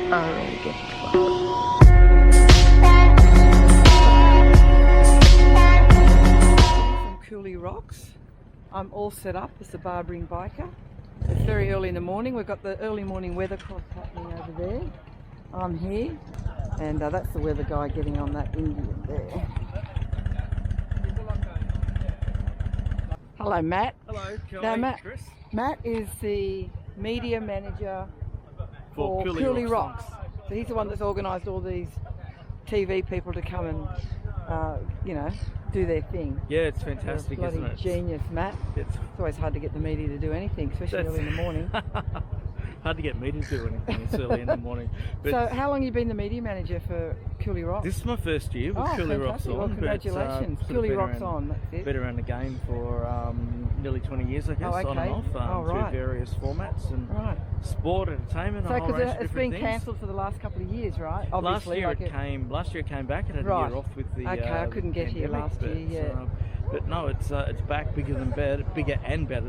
I really get it. From Cooly Rocks. I'm all set up as a barbering biker. It's very early in the morning. We've got the early morning weather cross happening over there. I'm here, and that's the weather guy getting on that Indian there. Hello, Matt. Hello, Kelly. Now, Chris. Matt is the media manager for Cooly Rocks. So he's the one that's organised all these TV people to come and, you know, do their thing. Yeah, it's fantastic, isn't it? Genius, Matt. It's always hard to get the media to do anything, especially early in the morning. Hard to get me to do anything. It's early in the morning. But so, how long have you been the media manager for Cooly Rocks? This is my first year with Cooly Rocks on. Well, congratulations. Cooly Rocks on, that's it. Been around the game for nearly 20 years, I guess, on and off, through various formats and sport, entertainment, a whole range of different it's been cancelled for the last couple of years, right? Obviously, last year it came back and had a year off with the I couldn't get here last year, but no, it's back bigger and better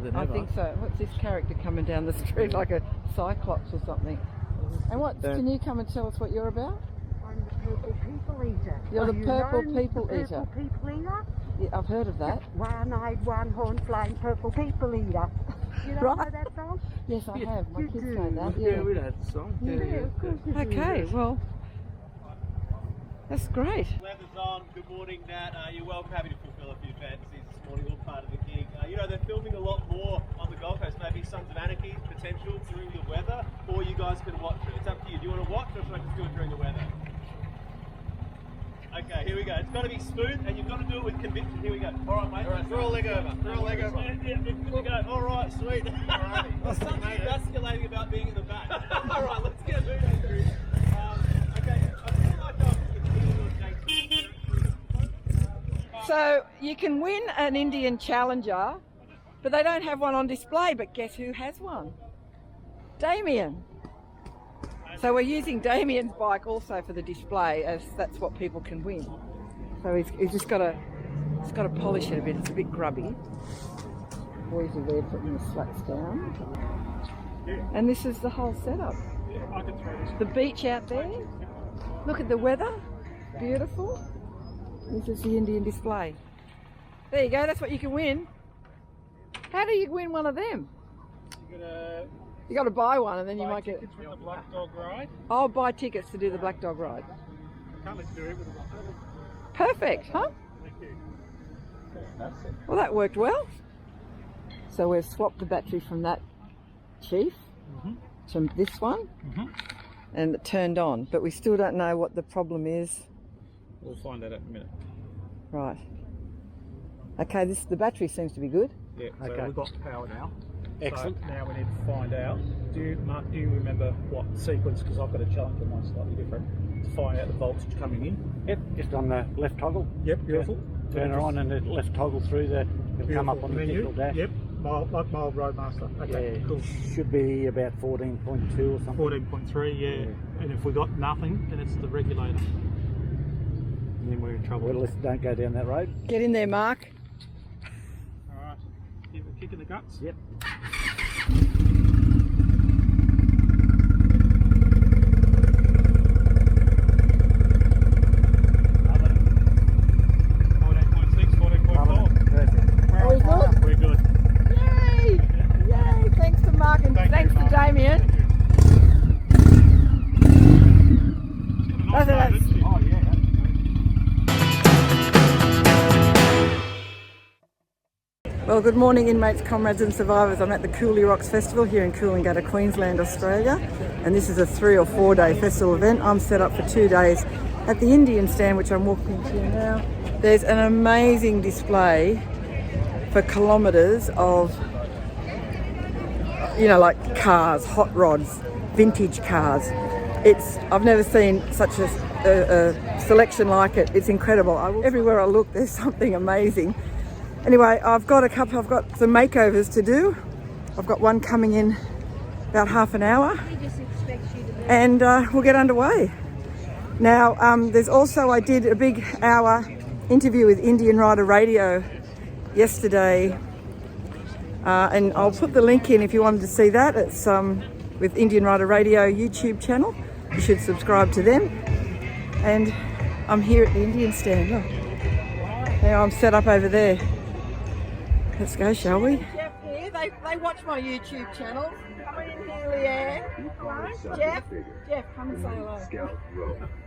than ever. I think so. What's this character coming down the street like a cyclops or something? And can you come and tell us what you're about? I'm the purple people eater. You're the purple people eater? Purple people eater? Yeah, I've heard of that. One-eyed, one-horn flying purple people eater. You don't know that song? Yes, I have. My kids know that. Yeah, we know that song. Yeah, of course you do. Okay, well, that's great. Leather's on. Good morning, Nat. You're welcome. Happy to fulfil a few fantasies this morning. All part of the gig. You know, they're filming a lot more on the Gold Coast. Maybe Sons of Anarchy potential during the weather, or you guys can watch it. It's up to you. Do you want to watch, or should I just do it during the weather? Okay, here we go. It's got to be smooth, and you've got to do it with conviction. Here we go. All right, mate. All right, throw a leg over. Throw a leg over. Yeah, good to go. All right, sweet. All right. There's something emasculating about being in the back. All right, let's get moving through. Okay, I feel like So you can win an Indian Challenger, but they don't have one on display. But guess who has one? Damien. So we're using Damien's bike also for the display, as that's what people can win. So he's just got to polish it a bit. It's a bit grubby. Boys are there putting the slats down. And this is the whole setup. The beach out there. Look at the weather. Beautiful. This is the Indian display. There you go. That's what you can win. How do you win one of them? You got to buy one, and then you might get. the Black Dog ride. I'll buy tickets to do the Black Dog ride. Can't let you do it with the Black Dog. Perfect, huh? Thank you. Well, that worked well. So we've swapped the battery from that Chief to this one, and it turned on. But we still don't know what the problem is. We'll find out in a minute. Right. Okay. The battery seems to be good. Yeah. So Okay. we've got power now. Excellent. So now we need to find out. Mark, do you remember what sequence? Because I've got a challenge on mine slightly different. To find out the voltage coming in. Yep, just on the left toggle. Yep, beautiful. Turn her on and the left toggle through it'll come up on the menu. digital dash. Yep, mild Roadmaster. Okay, Yeah, cool. should be about 14.2 or something. 14.3, yeah. And if we got nothing, then it's the regulator. And then we're in trouble. Well, let's don't go down that road. Get in there, Mark. Alright, give it a kick in the guts. Yep. Are we good? We're good. Yay! Yay! Thanks to Mark and thanks to Damien. Oh, yeah. Well, good morning, inmates, comrades and survivors. I'm at the Cooly Rocks Festival here in Coolangatta, Queensland, Australia. And this is a 3 or 4 day festival event. I'm set up for 2 days at the Indian stand, which I'm walking to now. There's an amazing display for kilometres of, you know, like cars, hot rods, vintage cars. I've never seen such a selection like it. It's incredible. Everywhere I look, there's something amazing. Anyway, I've got some makeovers to do. I've got one coming in about half an hour, and we'll get underway. Now, I did a big hour interview with Indian Rider Radio yesterday, and I'll put the link in if you wanted to see that. It's with Indian Rider Radio YouTube channel. you should subscribe to them. And I'm here at the Indian stand. Look. Now I'm set up over there. Let's go, shall we? Jeff here. They watch my YouTube channel. Come in here, Leanne. Hello, Jeff. Jeff, come and say hello.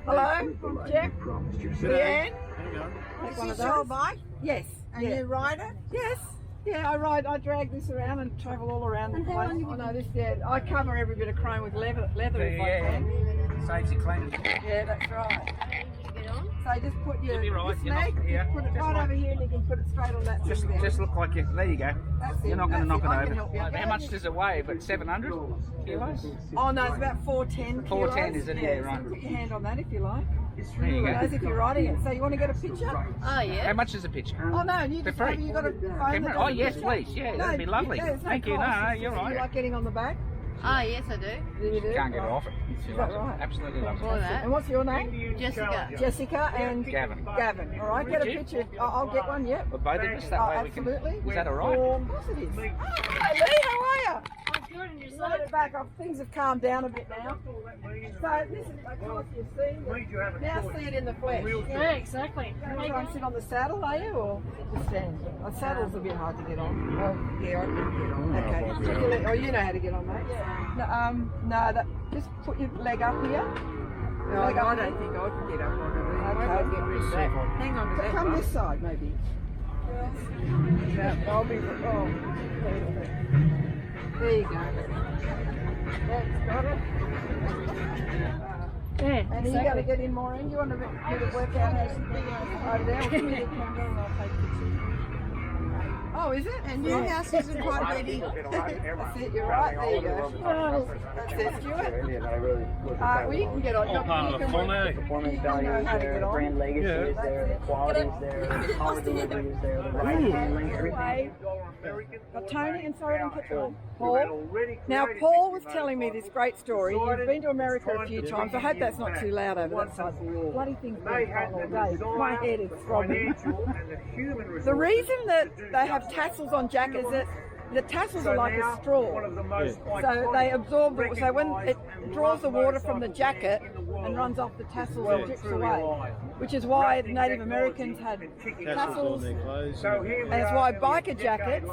Hello, Jeff. Leanne. Is this your bike? Yes. And you ride it? Yes. Yeah, I ride. I drag this around and travel all around the place. I know this. Yeah, I cover every bit of chrome with leather if I can. Saves you cleaning. Yeah, that's right. So just put your right, snag, put it right over here, and you can put it straight on that thing there. Just look like you. There you go. That's You're not going to knock it over. How much does it weigh? About 700 kilos? Oh no, it's about 410 kilos. 410 is it? Yeah, right. So put your hand on that if you like. There you go. As if you're riding it. So you want to get a picture? Oh yeah. How much is a picture? Oh no, you They're just free. you got a phone. Camera? Oh yes, please. Yeah, that'd be lovely. Thank you. No, you're right. You like getting on the back? Oh yes, I do. You do? Can't get off it. Is that right? Absolutely lovely. All that. And what's your name? Jessica. Jessica and Gavin. Gavin. All right, get a you? picture. I'll get one. Yep. Well, both of us that way absolutely. we can. Is that all right? Of course it is. Oh, hi Lee, how are you? I'm good, and you're back up. Things have calmed down a bit now. So this is, of course, you've seen. Now see it in the flesh. Yeah, exactly. You want to try and sit on the saddle, are you, or just stand? A saddle's a bit hard to get on. Oh, yeah, I can get on. Okay. Oh, you know how to get on, mate. Yeah. No, just put your leg up here. No, I don't think I could get up on it. Okay. Hang on a second. Come this side, maybe. Yeah, I'll be. Oh, there you go. That's got it. Yeah, and you got to get in more in. You want to work out how to get over there? Give me the camera and I'll take pictures. Oh, is it? And your house isn't quite ready. That's it, you're right. There you go. Oh, that's it, Stuart. Well, you can get on. You can Performance values there, the brand legacy is there, the quality is there, the power delivery is there, the right handling, everything. Tony and sorry, I didn't catch Paul. Now, Paul was telling me this great story. You've been to America a few times. I hope that's not too loud over that side. Bloody thing's been on all day. My head is throbbing. The reason that they have tassels on jackets is that the tassels are like a straw. So they absorb the, so when it draws the water from the jacket and runs off the tassels and drips away, which is why the Native Americans had tassels, and it's why biker jackets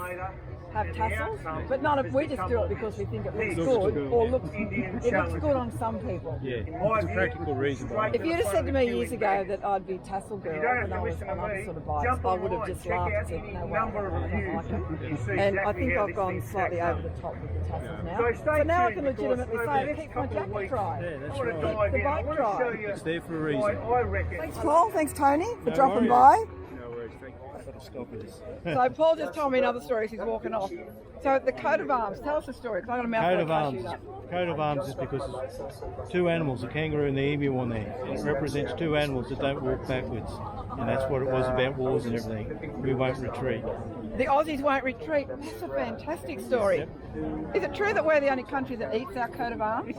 have tassels, but none of we just do it because we think it looks good or looks it looks good on some people. Yeah, it's a practical reason. If you'd have said to me years ago that I'd be tassel girl when I was on other sort of bikes, I would have just laughed and said, no way, I don't like it. And I think I've gone slightly over the top with the tassels now. So now I can legitimately say it keeps my jacket dry. Yeah, that's Keep right. the bike dry. It's there for a reason. Thanks Paul, thanks Tony for dropping by. No worries, thank you. Stop this. So Paul just told me another story as he's walking off. So the coat of arms, tell us the story. I've got a mouthful Coat of arms. up. Coat of arms is because it's two animals, a kangaroo and the emu on there. It represents two animals that don't walk backwards. And that's what it was about wars and everything. We won't retreat. The Aussies won't retreat. That's a fantastic story. Yep. Is it true that we're the only country that eats our coat of arms?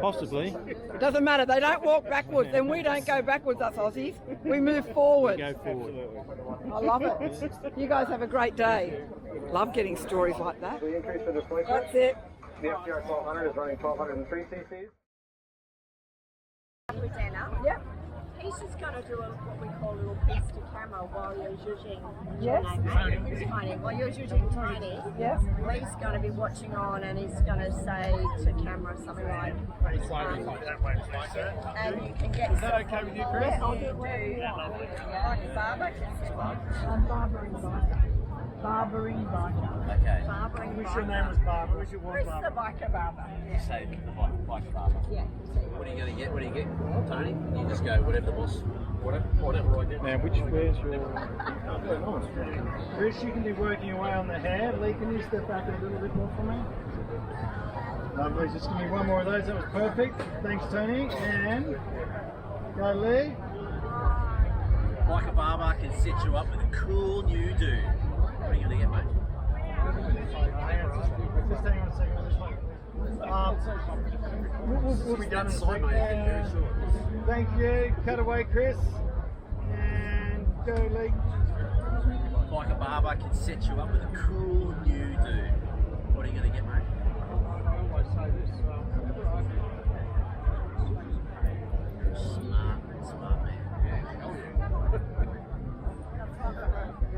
Possibly. It doesn't matter. They don't walk backwards, and we don't go backwards, us Aussies. We move forward. Go forward. I love it. You guys have a great day. Love getting stories like that. That's it. The FTR 1200 is running 1203 cc's. Yep. He's just going to do what we call a little piece to camera while you're shooting. Yes. Tiny. While you're shooting Tiny, Yes. Lee's going to be watching on and he's going to say to camera something like, and you can get. Is that okay with you, Chris? Yeah, I'll do whatever you want. I'm barbering biker. Barbering biker. Okay. Barbering Wish biker. your name was Barbara. Wish you was Chris Barbara. the biker barber. Yeah. Say the bike barber. Yeah. What are you going to get? What do you get, Tony? You just go whatever the boss, whatever I get. Now, where's your... Chris, you can be working your way on the hair. Lee, can you step back a little bit more for me? Lovely, just give me one more of those. That was perfect. Thanks, Tony. And go, Lee. Biker barber can set you up with a cool new dude. What are you going to get, mate? Just hang on a second on this one. We'll be done in a second. Thank you. Cut away, Chris. And go, Lee. Biker barber can set you up with a cool new dude. What are you going to get, mate? I always say this.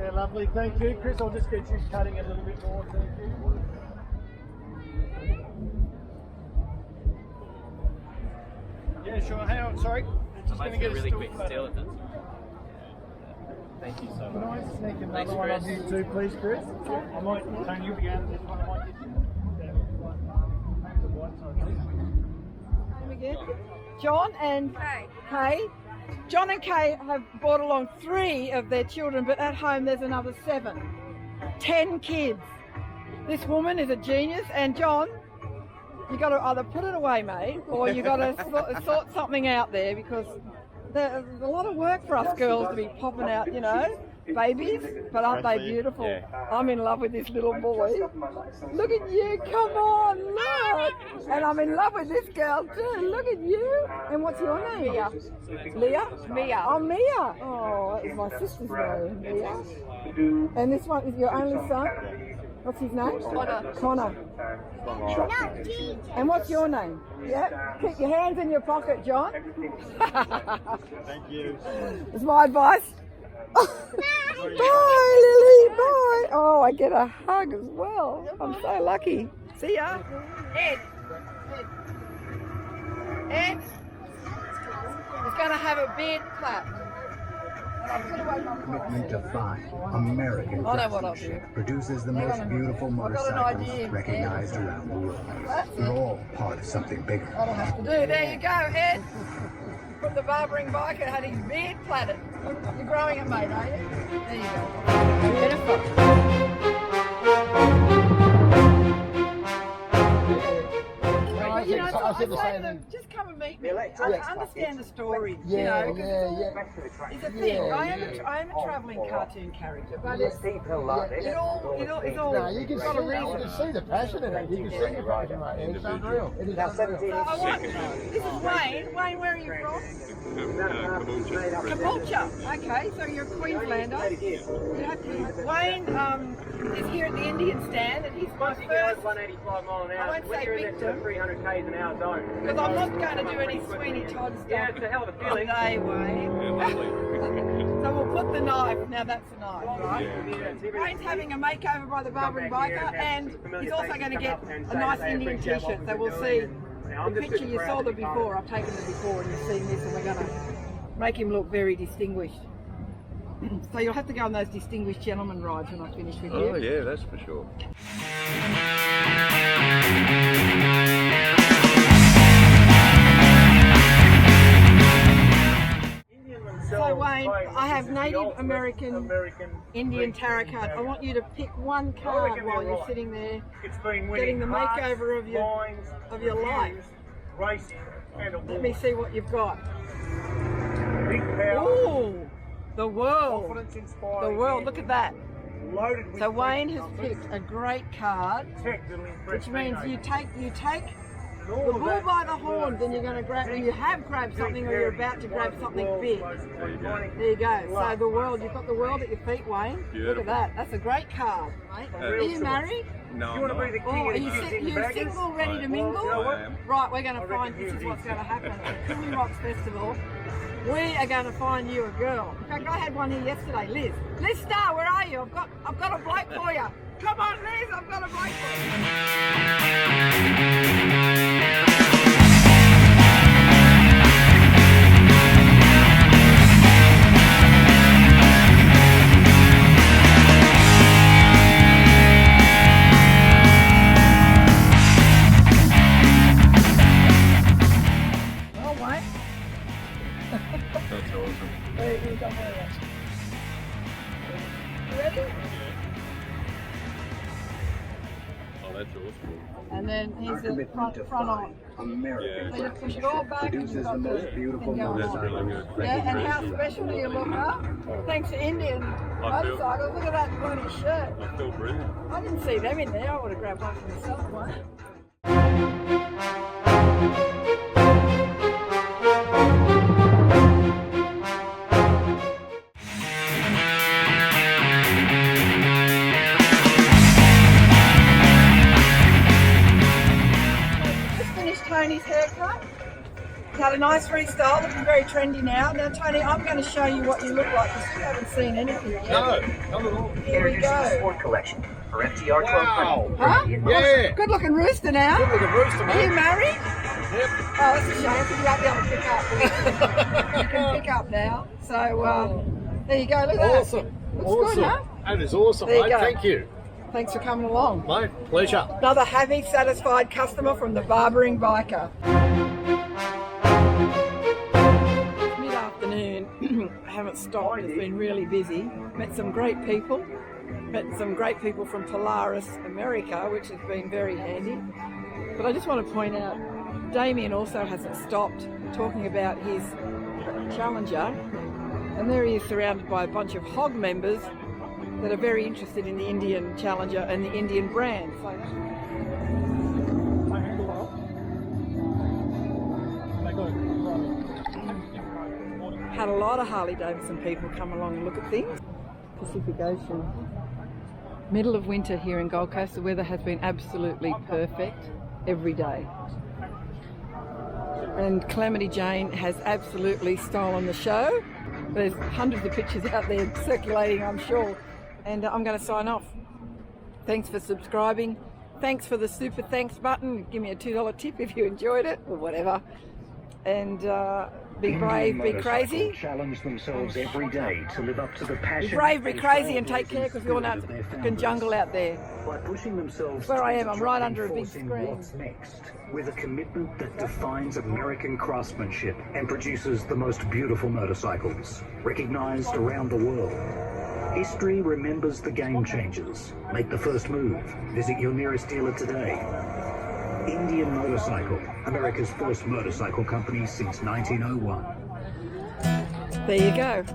Yeah, lovely. Thank you, Chris. I'll just get you cutting a little bit more. Thank you. Yeah, sure. Hang on. Sorry. Just going to get a really quick still at this. Thank you so much. Can I sneak another one of you too, please, Chris? I might. Tony, you'll be going to this one. I might get you. Again. John and Kay. John and Kay have brought along 3 of their children, but at home there's another 7. 10 kids. This woman is a genius, and John, you got to either put it away, mate, or you got to sort something out there, because there's a lot of work for us girls to be popping out, you know, babies, but aren't they beautiful? Yeah. I'm in love with this little boy. Look at you, come on, look! And I'm in love with this girl too, look at you! And what's your name? Mia. Leah? Mia. Oh, Mia! Oh, that was my sister's name, Mia. And this one is your only son? What's his name? Connor. Connor. And what's your name? Yeah? Keep your hands in your pocket, John. Thank you. It's my advice. Bye, Lily. Bye. Oh, I get a hug as well. I'm so lucky. See ya. Ed. Ed. He's going to have a beard clap. Commitment to find American craftsmanship produces the most beautiful motorcycles recognized around the world. They're all part of something bigger. That'll have to do. There you go, Ed. From the barbering biker had his beard plaited. You're growing it, mate, are you? There you go. Beautiful. But you know, I say to them, just come and meet me. I understand the story. Yeah, you know, it's a thing. I am a travelling cartoon character, but it's all. No, you can see the passion in it. You can see the passion, mate. It's unreal. It is unreal. This is Wayne. Wayne, where are you from? Caboolture. Okay, so you're a Queenslander. Wayne is here at the Indian stand, and he's my first. 185 mile an hour. I won't say victim. 300 k's an hour zone. Because I'm not going to do any Sweeney Todd stuff. Yeah, it's a hell of a feeling. Today, Wayne. So we'll put the knife. Now that's the knife, right? Wayne's having a makeover by the Barbering biker, and he's also going to get a nice Indian t-shirt. So we'll see. The picture you saw them before, I've taken them before, and you've seen this, and we're going to make him look very distinguished. So you'll have to go on those distinguished gentleman rides when I finish with you. Oh yeah, that's for sure. So Wayne, I have Native American Indian tarot card. I want you to pick one card while you're sitting there getting the makeover of your life. Let me see what you've got. Ooh, the world. The world, look at that. So Wayne has picked a great card, which means you take the bull by the horns, and you're going to grab, you have grabbed something, or you're about to grab something big. There you go. So the world, you've got the world at your feet, Wayne. Beautiful. Look at that. That's a great card, mate. Are you married? No, I'm not. Oh, are you single, ready to mingle? I am. Right, we're going to find, this is what's going to happen at the Cooly Rocks Festival. We are going to find you a girl. In fact, I had one here yesterday, Liz. Liz Starr, where are you? I've got a bloke for you. Come on, Liz, I've got a bloke for you. And then here's the front on. American So you push it all back and produces you've the got most beautiful motorcycles. Yeah, and how special do you look, huh? Thanks to Indian motorcycles. Look at that bloody shirt. I feel brilliant. I didn't see them in there. I would have grabbed one for myself, one. Tony's haircut. got a nice freestyle, looking very trendy now. Now, Tony, I'm going to show you what you look like because you haven't seen anything yet. No, not at all. Here we go. Sport collection for FTR 12 Wow. Huh? Yeah. Good looking rooster now. Good looking rooster, Are mate. you married? Yep. Oh, that's a shame because you won't be able to pick up. You can pick up now. So there you go. Look at that. Awesome. Looks Awesome. good, huh? That is awesome, There you mate. go. Thank you. Thanks for coming along. My pleasure. Another happy, satisfied customer from the Barbering Biker. It's mid-afternoon. I haven't stopped. It's been really busy. Met some great people. Met some great people from Polaris, America, which has been very handy. But I just want to point out, Damien also hasn't stopped talking about his Challenger. And there he is surrounded by a bunch of hog members that are very interested in the Indian Challenger and the Indian brand. So, had a lot of Harley Davidson people come along and look at things. Pacific Ocean. Middle of winter here in Gold Coast, the weather has been absolutely perfect every day. And Calamity Jane has absolutely stolen the show. There's hundreds of pictures out there circulating, I'm sure. And I'm going to sign off. Thanks for subscribing. Thanks for the super thanks button. Give me a $2 tip if you enjoyed it or whatever. And be brave, be crazy. Challenge themselves every day to live up to the passion. Be brave, be crazy, and take care because we all know it's a fucking jungle out there. By pushing themselves. That's where I am. I'm right under a big screen. What's next? With a commitment that defines American craftsmanship and produces the most beautiful motorcycles, recognized around the world. History remembers the game changers. Make the first move. Visit your nearest dealer today. Indian Motorcycle, America's first motorcycle company since 1901. There you go.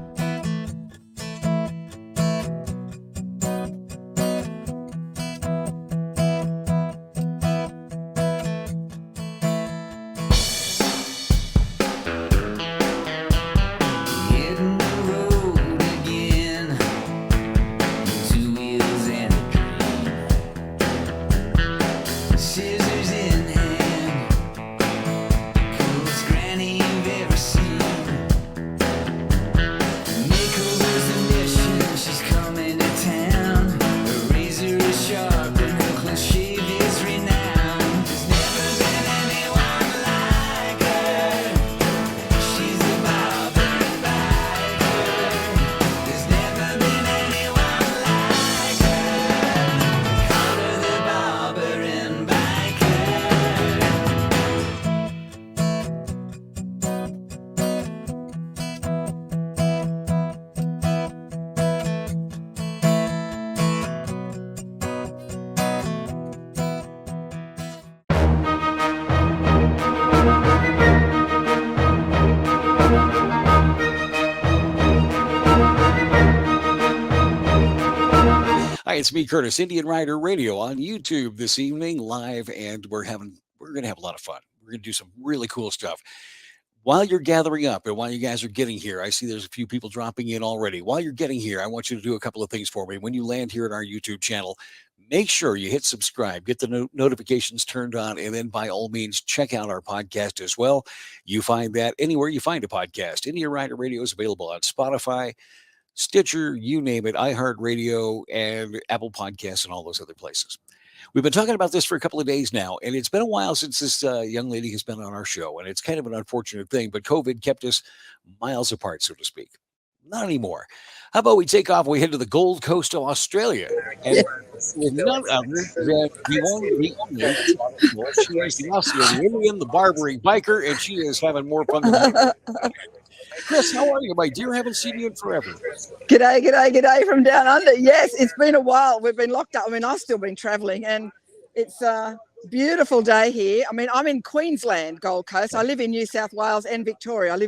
It's me, Curtis, Indian Rider Radio on YouTube this evening live, and we're going to have a lot of fun. We're going to do some really cool stuff. While you're gathering up and while you guys are getting here, I see there's a few people dropping in already. While you're getting here, I want you to do a couple of things for me. When you land here at our YouTube channel, make sure you hit subscribe, get the notifications turned on, and then by all means, check out our podcast as well. You find that anywhere you find a podcast. Indian Rider Radio is available on Spotify, Stitcher, you name it, iHeartRadio, and Apple Podcasts, and all those other places. We've been talking about this for a couple of days now, and it's been a while since this young lady has been on our show, and it's kind of an unfortunate thing, but COVID kept us miles apart, so to speak. Not anymore. How about we take off, we head to the Gold Coast of Australia, and with none other than the only, she is the Aussie, Lillian, the Barbering Biker, and she is having more fun than Chris, how are you, my dear? Haven't seen you in forever. G'day from down under. Yes, it's been a while. We've been locked up. I mean, I've still been travelling, and it's a beautiful day here. I mean, I'm in Queensland, Gold Coast. I live in New South Wales and Victoria.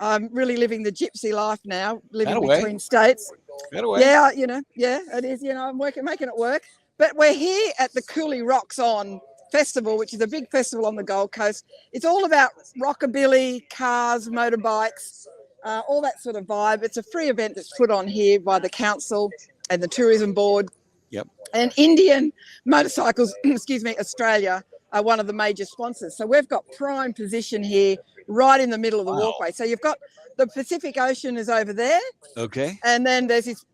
I'm really living the gypsy life now, living between states. Yeah, it is. I'm making it work. But we're here at the Cooly Rocks On Festival, which is a big festival on the Gold Coast. It's all about rockabilly, cars, motorbikes, all that sort of vibe. It's a free event that's put on here by the council and the tourism board. Yep. And Indian Motorcycles, Australia are one of the major sponsors. So we've got prime position here right in the middle of the walkway. So you've got the Pacific Ocean is over there. Okay. And then there's this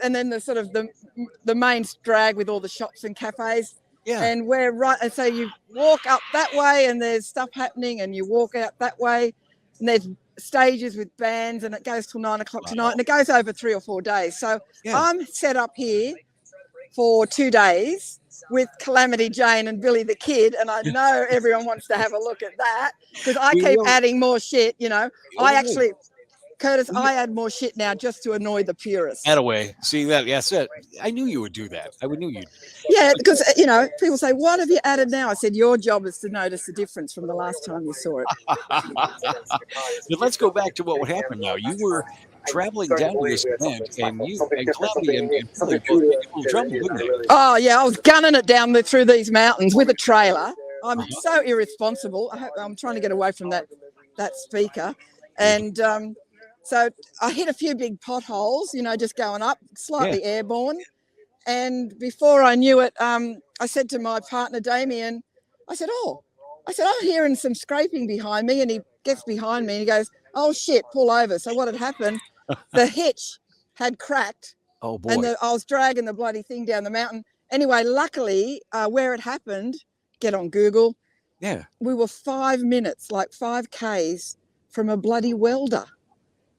and then the sort of the main drag with all the shops and cafes. Yeah. And we're right. And so you walk up that way and there's stuff happening, and you walk out that way and there's stages with bands, and it goes till 9 o'clock tonight, and it goes over 3 or 4 days. So I'm set up here for 2 days with Calamity Jane and Billy the Kid, and I know everyone wants to have a look at that because I keep adding more shit, you know. Curtis, I add more shit now just to annoy the purists. Attaway. See that? Yes, I knew you would do that. I knew you'd. Yeah, because, you know, people say, what have you added now? I said, your job is to notice the difference from the last time you saw it. But let's go back to what happened now. You were traveling down to this event, and Calamity and Billy both made a little trouble, didn't they? Oh, yeah, I was gunning it down through these mountains with a trailer. I'm so irresponsible. I'm trying to get away from that speaker. And so I hit a few big potholes, you know, just going up, slightly airborne. And before I knew it, I said to my partner, Damien, I said, I'm hearing some scraping behind me. And he gets behind me and he goes, oh, shit, pull over. So what had happened, the hitch had cracked. Oh, boy. And I was dragging the bloody thing down the mountain. Anyway, luckily, where it happened, get on Google. Yeah. We were 5 minutes, like 5 Ks from a bloody welder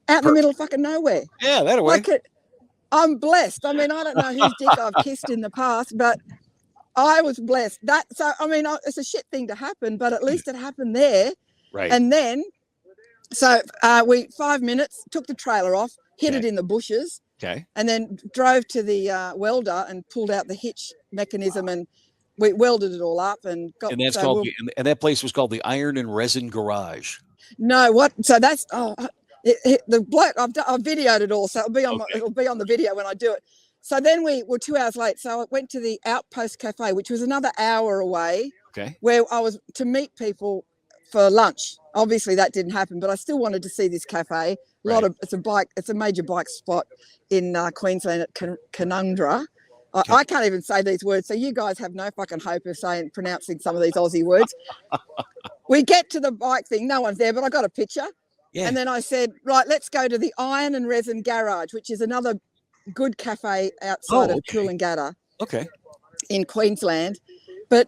out in the middle of fucking nowhere. Yeah, that way. I'm blessed. I mean, I don't know whose dick I've kissed in the past, but I was blessed. It's a shit thing to happen, but at least it happened there. Right. And then, so we 5 minutes, took the trailer off, hid it in the bushes. Okay. And then drove to the welder and pulled out the hitch mechanism, and we welded it all up and got. And that's called. And that place was called the Iron and Resin Garage. No, what? So that's the bloke. I've videoed it all, so it'll be on the video when I do it. So then we were 2 hours late. So I went to the Outpost Cafe, which was another hour away. Okay. Where I was to meet people for lunch. Obviously that didn't happen, but I still wanted to see this cafe. It's a major bike spot in Queensland at Coolangatta. Okay. I can't even say these words, so you guys have no fucking hope of pronouncing some of these Aussie words. We get to the bike thing, no one's there, but I got a picture. Yeah. And then I said, right, let's go to the Iron and Resin Garage, which is another good cafe outside of Coolangatta. Okay. In Queensland. But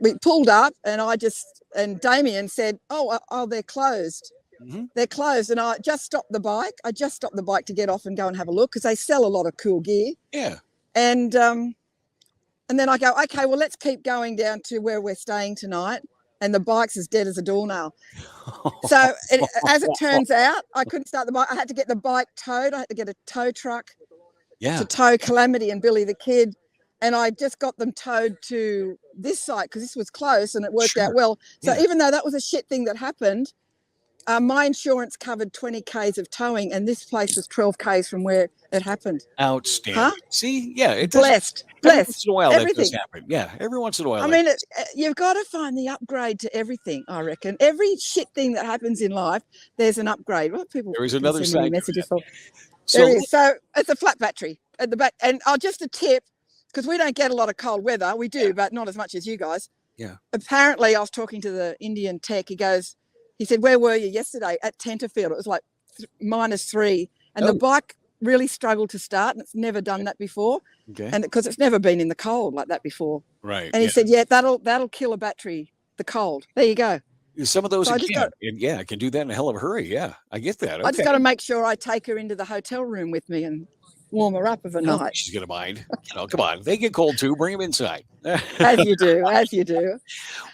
we pulled up and Damien said, oh, they're closed. Mm-hmm. They're closed. And I just stopped the bike. To get off and go and have a look because they sell a lot of cool gear. Yeah. And then I go, okay, well, let's keep going down to where we're staying tonight. And the bike's as dead as a doornail. So as it turns out, I couldn't start the bike. I had to get the bike towed. I had to get a tow truck to tow Calamity and Billy the Kid. And I just got them towed to this site because this was close and it worked out well. So even though that was a shit thing that happened, my insurance covered 20 Ks of towing, and this place was 12 Ks from where it happened. Outstanding. Huh? See? Yeah. It blessed. Every once in a while that does happen. Yeah. Every once in a while. I mean, you've got to find the upgrade to everything, I reckon. Every shit thing that happens in life, there's an upgrade. What people there is another side messages for. There is. So it's a flat battery at the back. And just a tip, because we don't get a lot of cold weather. We do, but not as much as you guys. Yeah. Apparently, I was talking to the Indian tech. He said, where were you yesterday? At Tenterfield. It was like -3. And the bike really struggled to start, and it's never done that before. Okay. And because it's never been in the cold like that before. Right. And he said, that'll kill a battery, the cold. There you go. Some of those I can do that in a hell of a hurry. Yeah, I get that. Okay. I just got to make sure I take her into the hotel room with me and warm her up of a night. She's gonna mind. Come on, they get cold too. Bring them inside. As you do.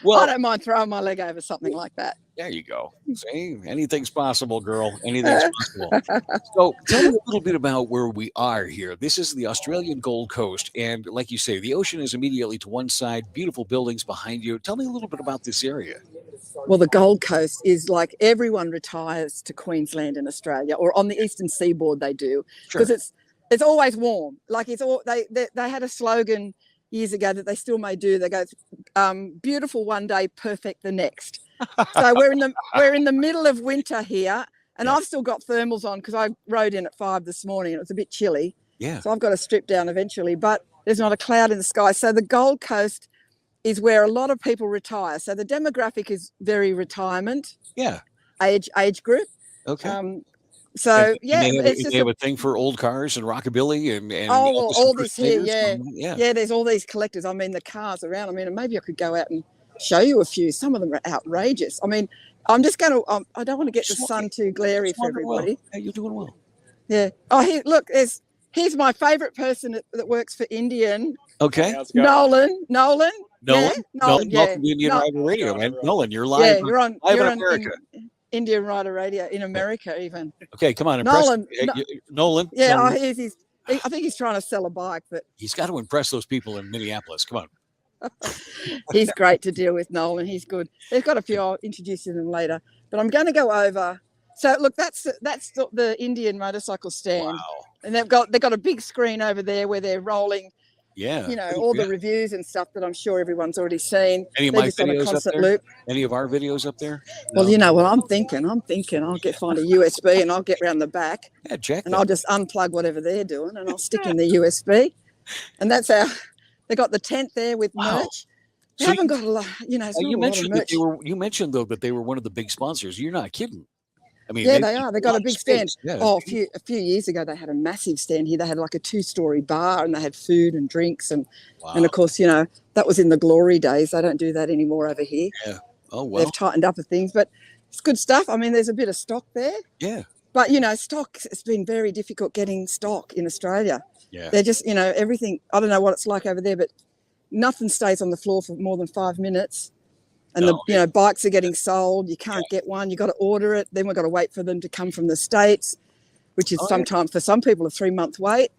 Well, I don't mind throwing my leg over something like that. There you go. See, anything's possible, girl. Anything's possible. So, tell me a little bit about where we are here. This is the Australian Gold Coast, and like you say, the ocean is immediately to one side. Beautiful buildings behind you. Tell me a little bit about this area. Well, the Gold Coast is like everyone retires to Queensland in Australia, or on the eastern seaboard they do, because it's always warm. Like they had a slogan years ago that they still may do. They go, beautiful one day, perfect the next. So we're in the middle of winter here, and I've still got thermals on because I rode in at 5 this morning and it was a bit chilly. Yeah. So I've got to strip down eventually, but there's not a cloud in the sky. So the Gold Coast is where a lot of people retire. So the demographic is very retirement. Yeah. age group. Okay. So yeah, they have a thing for old cars and rockabilly and all this here, yeah. There's all these collectors. I mean, the cars around. I mean, and maybe I could go out and show you a few. Some of them are outrageous. I mean, I'm just going to. I don't want to get the sun too glary for everybody. Well. Hey, you're doing well. Yeah. Oh, look. Here's my favourite person that works for Indian. Okay. Nolan. Nolan, Yeah. Indian Rider Radio, man. Nolan, you're live. Yeah, you're on America. Indian Rider Radio in America, even. Okay, come on, Nolan. Nolan. Yeah, Nolan. I think he's trying to sell a bike, but he's got to impress those people in Minneapolis. Come on. He's great to deal with, Nolan. He's good. They've got a few. I'll introduce you to them later. But I'm going to go over. So look, that's the Indian motorcycle stand, and they've got a big screen over there where they're rolling. Yeah, all the reviews and stuff that I'm sure everyone's already seen. Any of my videos up there? Loop. Any of our videos up there? No. Well, you know what I'm thinking. I'll find a USB and I'll get round the back. Yeah, Jack. And I'll just unplug whatever they're doing and I'll stick in the USB. And that's how they got the tent there with merch. They haven't got a lot, you mentioned that you mentioned though that they were one of the big sponsors. You're not kidding. I mean, yeah, they are. They got a big stand. Yeah. Oh, a few years ago, they had a massive stand here. They had like a 2-story bar, and they had food and drinks, and of course, that was in the glory days. They don't do that anymore over here. Yeah. Oh well. They've tightened up the things, but it's good stuff. I mean, there's a bit of stock there. Yeah. But stock. It's been very difficult getting stock in Australia. Yeah. They're just everything. I don't know what it's like over there, but nothing stays on the floor for more than 5 minutes. And the bikes are getting sold. You can't get one. You got to order it. Then we've got to wait for them to come from the States, which is sometimes for some people a 3-month wait.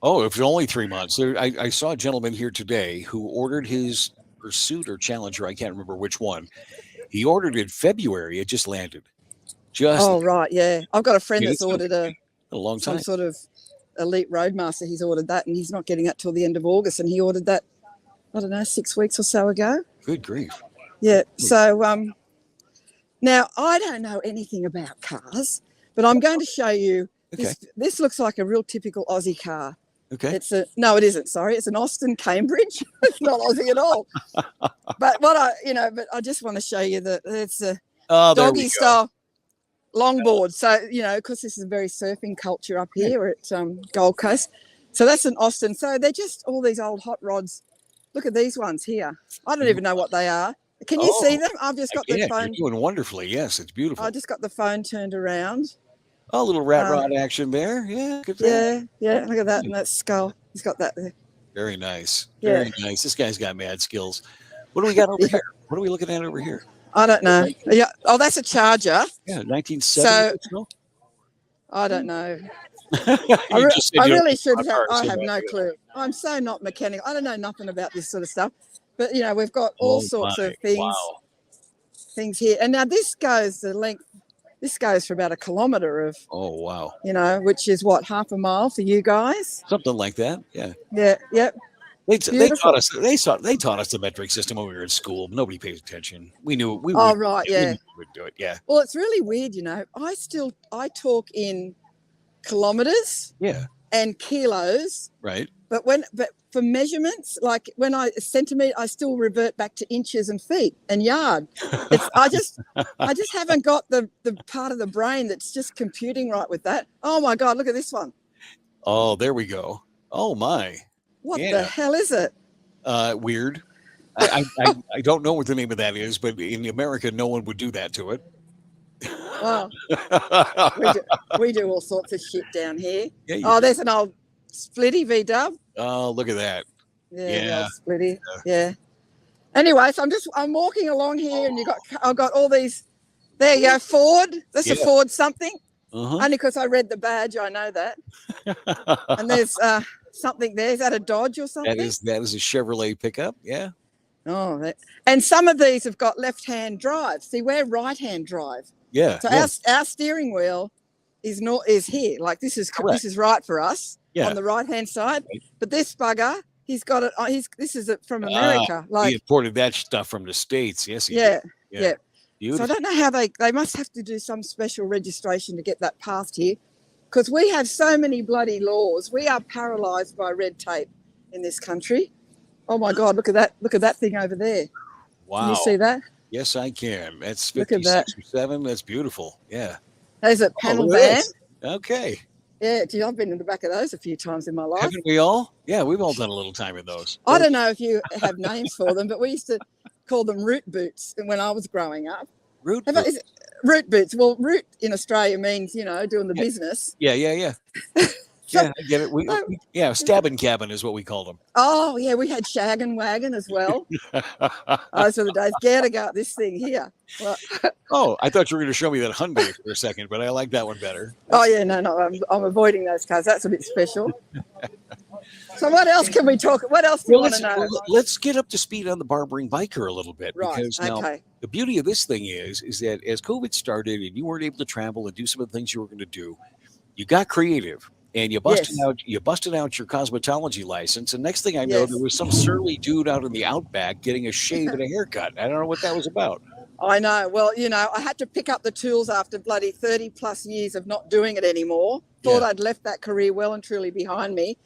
Oh, if it's only 3 months. I saw a gentleman here today who ordered his Pursuit or Challenger. I can't remember which one. He ordered it in February. It just landed. Right, yeah. I've got a friend that's ordered a long time. Some sort of Elite Roadmaster. He's ordered that, and he's not getting that till the end of August. And he ordered that, I don't know, 6 weeks or so ago. Good grief. Yeah, so now I don't know anything about cars, but I'm going to show you. Okay. This looks like a real typical Aussie car. Okay. No, it isn't. Sorry, it's an Austin Cambridge. It's not Aussie at all. But but I just want to show you that it's a doggy style longboard. So because this is a very surfing culture up here at Gold Coast. So that's an Austin. So they're just all these old hot rods. Look at these ones here. I don't even know what they are. Can you see them? I've just got the phone. You're doing wonderfully. Yes, it's beautiful. I just got the phone turned around. Oh, a little rat rod action there. Yeah. Good yeah. Look at that. And that skull. He's got that there. Very nice. Very nice. This guy's got mad skills. What do we got over here? What are we looking at over here? I don't know. Yeah. Oh, that's a Charger. Yeah, 1970. So, I don't know. I really should have. I have no clue. I'm so not mechanical. I don't know nothing about this sort of stuff. But we've got all sorts of things here. And now this goes the length. This goes for about 1 kilometre of. Oh wow! Which is what, half a mile for you guys? Something like that. Yeah. Yeah. Yep. They taught us. They taught us the metric system when we were in school. Nobody pays attention. We knew. We right. Yeah. We would do it. Yeah. Well, it's really weird. I talk in kilometres. Yeah. And kilos. Right. But for measurements, like when centimetre, I still revert back to inches and feet and yard. I just haven't got the part of the brain that's just computing right with that. Oh my God, look at this one. Oh, there we go. Oh my. What the hell is it? Weird. I don't know what the name of that is, but in America, no one would do that to it. Well, we do all sorts of shit down here. Yeah, there's an old Splitty V-dub. Oh, look at that. Yeah. Splitty. Yeah. Anyway, so I'm walking along here, and I've got all these. There you go, Ford. That's a Ford something. Only because I read the badge, I know that. And there's something there. Is that a Dodge or something? That is a Chevrolet pickup. Yeah. Oh, and some of these have got left-hand drive. See, we're right-hand drive. Yeah. So our steering wheel is here. Like this is right for us on the right-hand side. Right. But this bugger, he's got it. This is from America. He imported that stuff from the States. Yes. Yeah. Beautiful. So I don't know how they must have to do some special registration to get that passed here, because we have so many bloody laws. We are paralysed by red tape in this country. Oh my God! Look at that! Look at that thing over there. Wow! Can you see that? Yes, I can. That's Look at that. 56 or 7. That's beautiful. Yeah. There's a panel look at van. this. Okay. Yeah, gee, I've been in the back of those a few times in my life. Haven't we all? Yeah, we've all done a little time in those. I don't know if you have names for them, but we used to call them root boots when I was growing up. Root Is it root boots? Well, root in Australia means, doing the Yeah. business. Yeah. Yeah, I get it. Stabbing cabin is what we called them. Oh, yeah, we had shag and wagon as well. Those were the days. Get to go at this thing here. Well, Oh, I thought you were going to show me that Hyundai for a second, but I like that one better. oh, yeah, no, I'm avoiding those cars. That's a bit special. So what else can we talk? What else do you want to know? Let's get up to speed on the barbering biker a little bit. Right, Because now okay. the beauty of this thing is that as COVID started and you weren't able to travel and do some of the things you were going to do, you got creative. And you busted out your cosmetology license, and next thing I know, there was some surly dude out in the outback getting a shave and a haircut. I don't know what that was about. I know. Well, I had to pick up the tools after bloody 30 plus years of not doing it anymore. Thought I'd left that career well and truly behind me.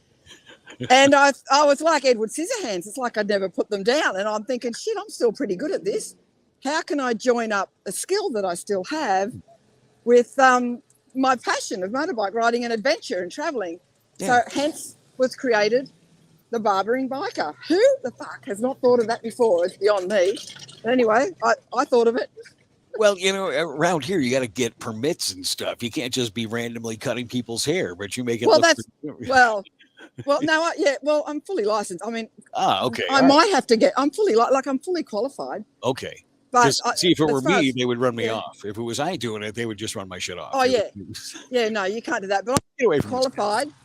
And I was like Edward Scissorhands. It's like I'd never put them down. And I'm thinking, shit, I'm still pretty good at this. How can I join up a skill that I still have with my passion of motorbike riding and adventure and traveling? So hence was created the Barbering Biker. Who the fuck has not thought of that before? It's beyond me. But anyway, I thought of it. Well, around here, you got to get permits and stuff. You can't just be randomly cutting people's hair, but you make it look I'm fully licensed. I mean, okay. I might have to I'm fully qualified. Okay. But see, if it were me, they would run me off. If it was I doing it, they would just run my shit off. Oh, yeah. Yeah, no, you can't do that. But I'm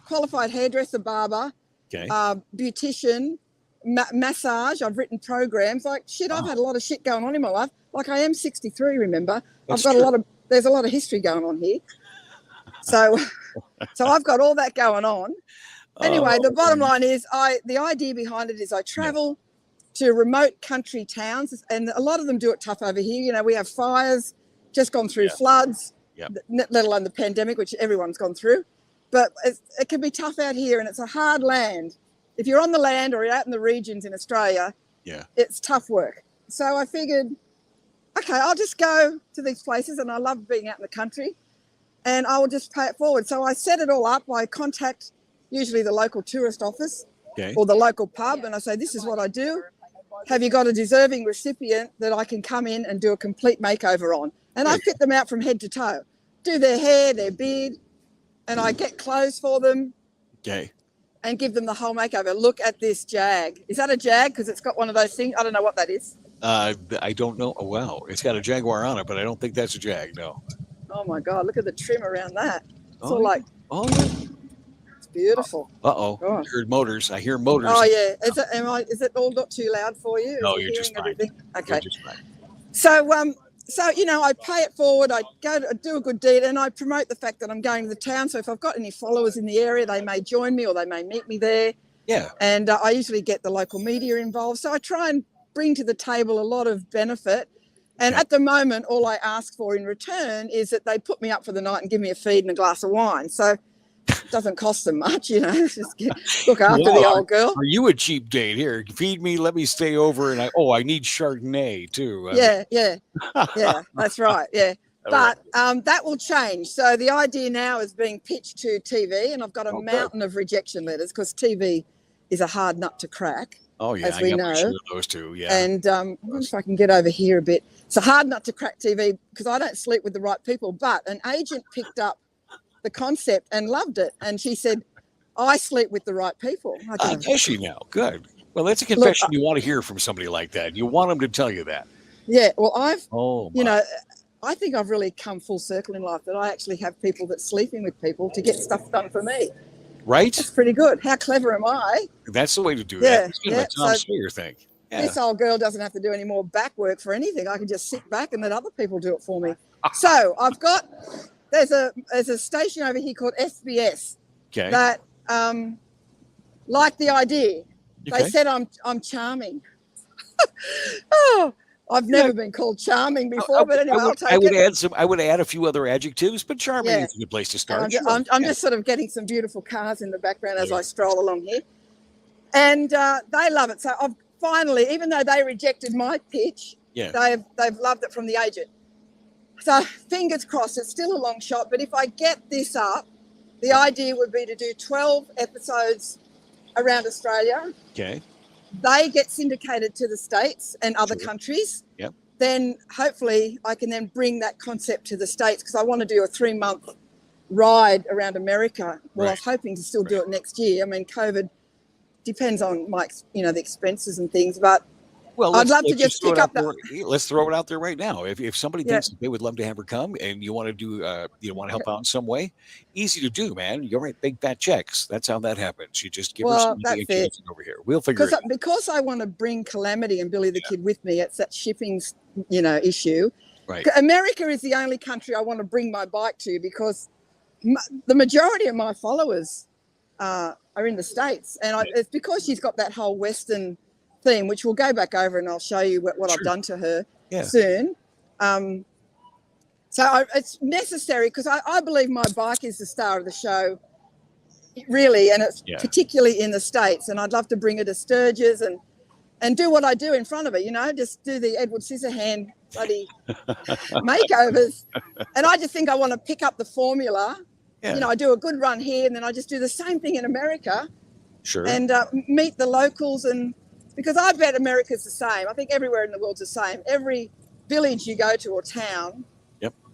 qualified hairdresser, barber, beautician, massage. I've written programs. Like, shit, I've had a lot of shit going on in my life. Like, I am 63, remember? There's a lot of history going on here. So I've got all that going on. Anyway, the bottom line is the idea behind it is I travel to remote country towns, and a lot of them do it tough over here. We have fires, just gone through floods, let alone the pandemic, which everyone's gone through. But it can be tough out here, and it's a hard land. If you're on the land or you're out in the regions in Australia, it's tough work. So I figured, okay, I'll just go to these places, and I love being out in the country, and I will just pay it forward. So I set it all up. I contact usually the local tourist office or the local pub, and I say, this is what I do. Have you got a deserving recipient that I can come in and do a complete makeover on? And I fit them out from head to toe, do their hair, their beard, and I get clothes for them and give them the whole makeover. Look at this Jag. Is that a Jag? Because it's got one of those things. I don't know what that is. I don't know. Oh, wow. It's got a Jaguar on it, but I don't think that's a Jag, no. Oh, my God. Look at the trim around that. It's all like... Oh, yeah. Beautiful. Uh-oh. I heard motors. I hear motors. Oh, yeah. Is it all not too loud for you? No, you're just fine. Everything? Okay. You're just fine. So, I pay it forward. I do a good deed, and I promote the fact that I'm going to the town. So if I've got any followers in the area, they may join me or they may meet me there. Yeah. And I usually get the local media involved. So I try and bring to the table a lot of benefit. And at the moment, all I ask for in return is that they put me up for the night and give me a feed and a glass of wine. So it doesn't cost them much, just look after the old girl. Are you a cheap date? Here, feed me, let me stay over, and I need Chardonnay too. Yeah, that's right, yeah. But that will change. So the idea now is being pitched to TV, and I've got a mountain of rejection letters because TV is a hard nut to crack. Oh, yeah, as we know. Sure those two, yeah. And I wonder if I can get over here a bit. It's a hard nut to crack TV because I don't sleep with the right people, but an agent picked up the concept and loved it, and she said, I sleep with the right people. Does she now? Good. Well, that's a confession you want to hear from somebody like that. You want them to tell you that. Yeah, well, I think I've really come full circle in life, that I actually have people that's sleeping with people to get stuff done for me. Right? That's pretty good. How clever am I? That's the way to do that. It's kind of a Tom Sawyer thing. Yeah. This old girl doesn't have to do any more back work for anything. I can just sit back and let other people do it for me. So I've got... There's a station over here called SBS that like the idea. They said I'm charming. I've never been called charming before, but anyway, I'll take it. I would add a few other adjectives, but charming is a good place to start. I'm just sort of getting some beautiful cars in the background as I stroll along here, and they love it. So I've finally, even though they rejected my pitch, Yeah. They've loved it from the agent. So fingers crossed, it's still a long shot, but if I get this up, the idea would be to do 12 episodes around Australia. Okay. They get syndicated to the States and other countries. Yep. Then hopefully I can then bring that concept to the States, because I want to do a 3-month ride around America. Well, I was hoping to still do it next year. I mean, COVID depends on the expenses and things, but well, I'd love to just pick up let's throw it out there right now. If somebody thinks that they would love to have her come and you want to do, want to help out in some way, easy to do, man. You write big fat checks. That's how that happens. You just give her something and over here. We'll figure it out. Because I want to bring Calamity and Billy the Kid with me. It's that shipping, issue. Right. America is the only country I want to bring my bike to, because the majority of my followers are in the States, and it's because she's got that whole Western theme, which we'll go back over and I'll show you what I've done to her soon. So it's necessary, because I believe my bike is the star of the show, really, and it's particularly in the States. And I'd love to bring her to Sturgis and do what I do in front of her, just do the Edward Scissorhand bloody makeovers. And I just think I want to pick up the formula. Yeah. I do a good run here, and then I just do the same thing in America. Sure. And meet the locals, and because I bet America's the same. I think everywhere in the world's the same. Every village you go to or town,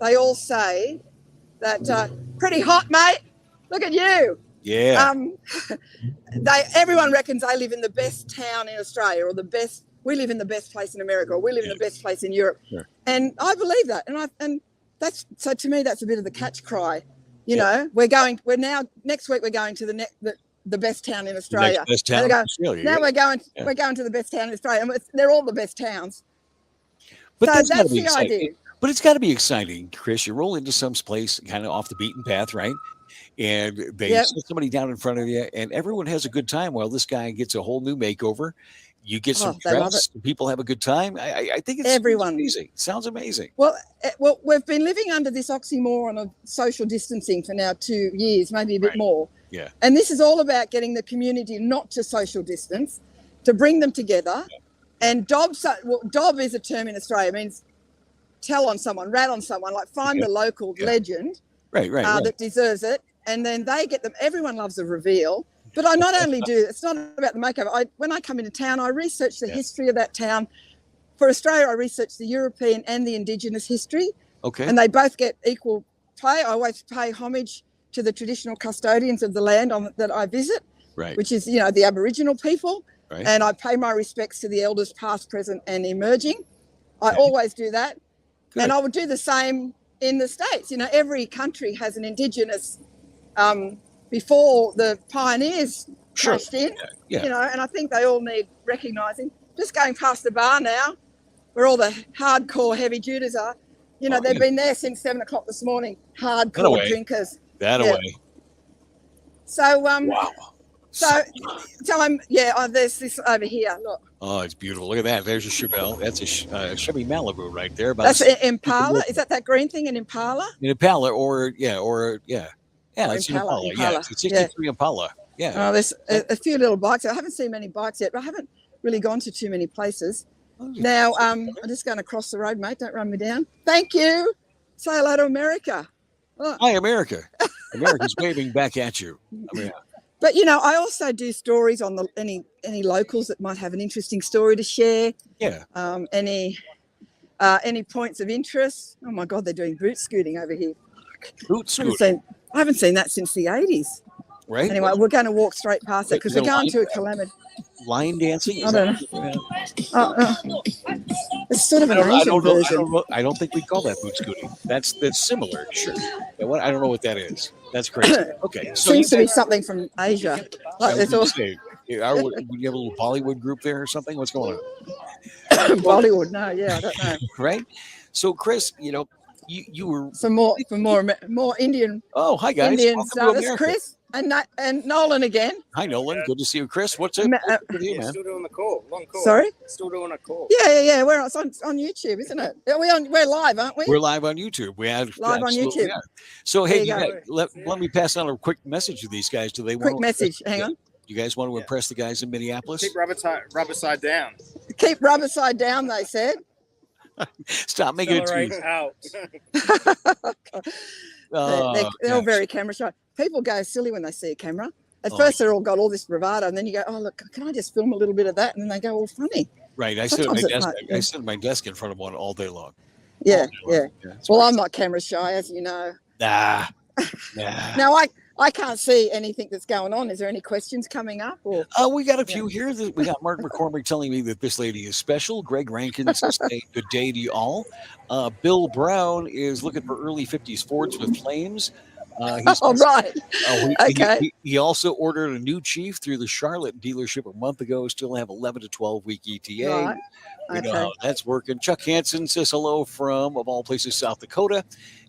they all say that pretty hot, mate. Look at you. Yeah. Everyone reckons they live in the best town in Australia, or we live in the best place in America, or we live in the best place in Europe. Sure. And I believe that. And that's, so to me, that's a bit of the catch cry. Next week we're going to the best town in Australia. Best town in Australia. Now we're going to the best town in Australia, and they're all the best towns. But so that's the idea. But it's got to be exciting, Chris. You roll into some place kind of off the beaten path, right? And they set somebody down in front of you, and everyone has a good time while this guy gets a whole new makeover. You get some dress, people have a good time. I think it's amazing. Sounds amazing. Well, we've been living under this oxymoron of social distancing for now 2 years, maybe a bit more. Yeah. And this is all about getting the community not to social distance, to bring them together. Yeah. And dob is a term in Australia. It means tell on someone, rat on someone, like find the local legend that deserves it. And then they get them. Everyone loves a reveal. But I not only do, it's not about the makeover. When I come into town, I research the history of that town. For Australia, I research the European and the Indigenous history. Okay. And they both get equal pay. I always pay homage to the traditional custodians of the land that I visit, which is, the Aboriginal people. Right. And I pay my respects to the elders past, present and emerging. I always do that. Good. And I would do the same in the States. Every country has an Indigenous before the pioneers crashed in, and I think they all need recognising. Just going past the bar now, where all the hardcore heavy duties are, they've been there since 7 o'clock this morning, hardcore drinkers. That away. So, there's this over here, look. Oh, it's beautiful. Look at that. There's a Chevelle. That's a Chevy Malibu right there. That's an Impala. Is that green thing, an Impala? An Impala Yeah, it's Impala. Yeah, it's a 63 Impala. Yeah. Oh, there's a few little bikes. I haven't seen many bikes yet, but I haven't really gone to too many places. Now, I'm just going to cross the road, mate. Don't run me down. Thank you. Say hello to America. Oh. Hi, America. America's waving back at you. But, I also do stories on any locals that might have an interesting story to share. Yeah. Any points of interest. Oh, my God, they're doing boot scooting over here. Boot scooting? I haven't seen that since the 80s. Right. Anyway, we're going to walk straight past it because we're going to a Calamity. Line dancing? I don't know. It's sort of an Asian version. I don't think we call that boot scooting. That's similar, sure. I don't know what that is. That's crazy. Okay. So seems to be something from Asia. You have a little Bollywood group there or something? What's going on? Bollywood? No, I don't know. Right. So, Chris, you were for more Indian. Oh, hi guys. Indian stuff. This is Chris and Nolan again. Hi Nolan. Good to see you, Chris. What's up with you, man? Still doing the call. Long call. Sorry. Still doing a call. Yeah. We're on YouTube, isn't it? We're live, aren't we? We're live on YouTube. We have live on YouTube. Yeah. So hey, let me pass on a quick message to these guys. Do they want quick message? Hang on. You guys want to impress the guys in Minneapolis? Keep rubber side down. Keep rubber side down, they said. Stop making it Accelerate too. out. They're all very camera shy. People go silly when they see a camera. At first, they're all got all this bravado, and then you go, "Oh, look, can I just film a little bit of that?" And then they go all funny. Right. I sit at my desk. I sit at my desk in front of one all day long. Yeah. Well, I'm not camera shy, as you know. Nah. Now, I can't see anything that's going on. Is there any questions coming up? Or we got a few here. We got Mark McCormick telling me that this lady is special. Greg Rankins is saying good day to you all. Bill Brown is looking for early 50s Fords with flames. Right. Okay. He also ordered a new Chief through the Charlotte dealership a month ago. Still have 11 to 12 week ETA. Right. We know how that's working. Chuck Hansen says hello from, of all places, South Dakota.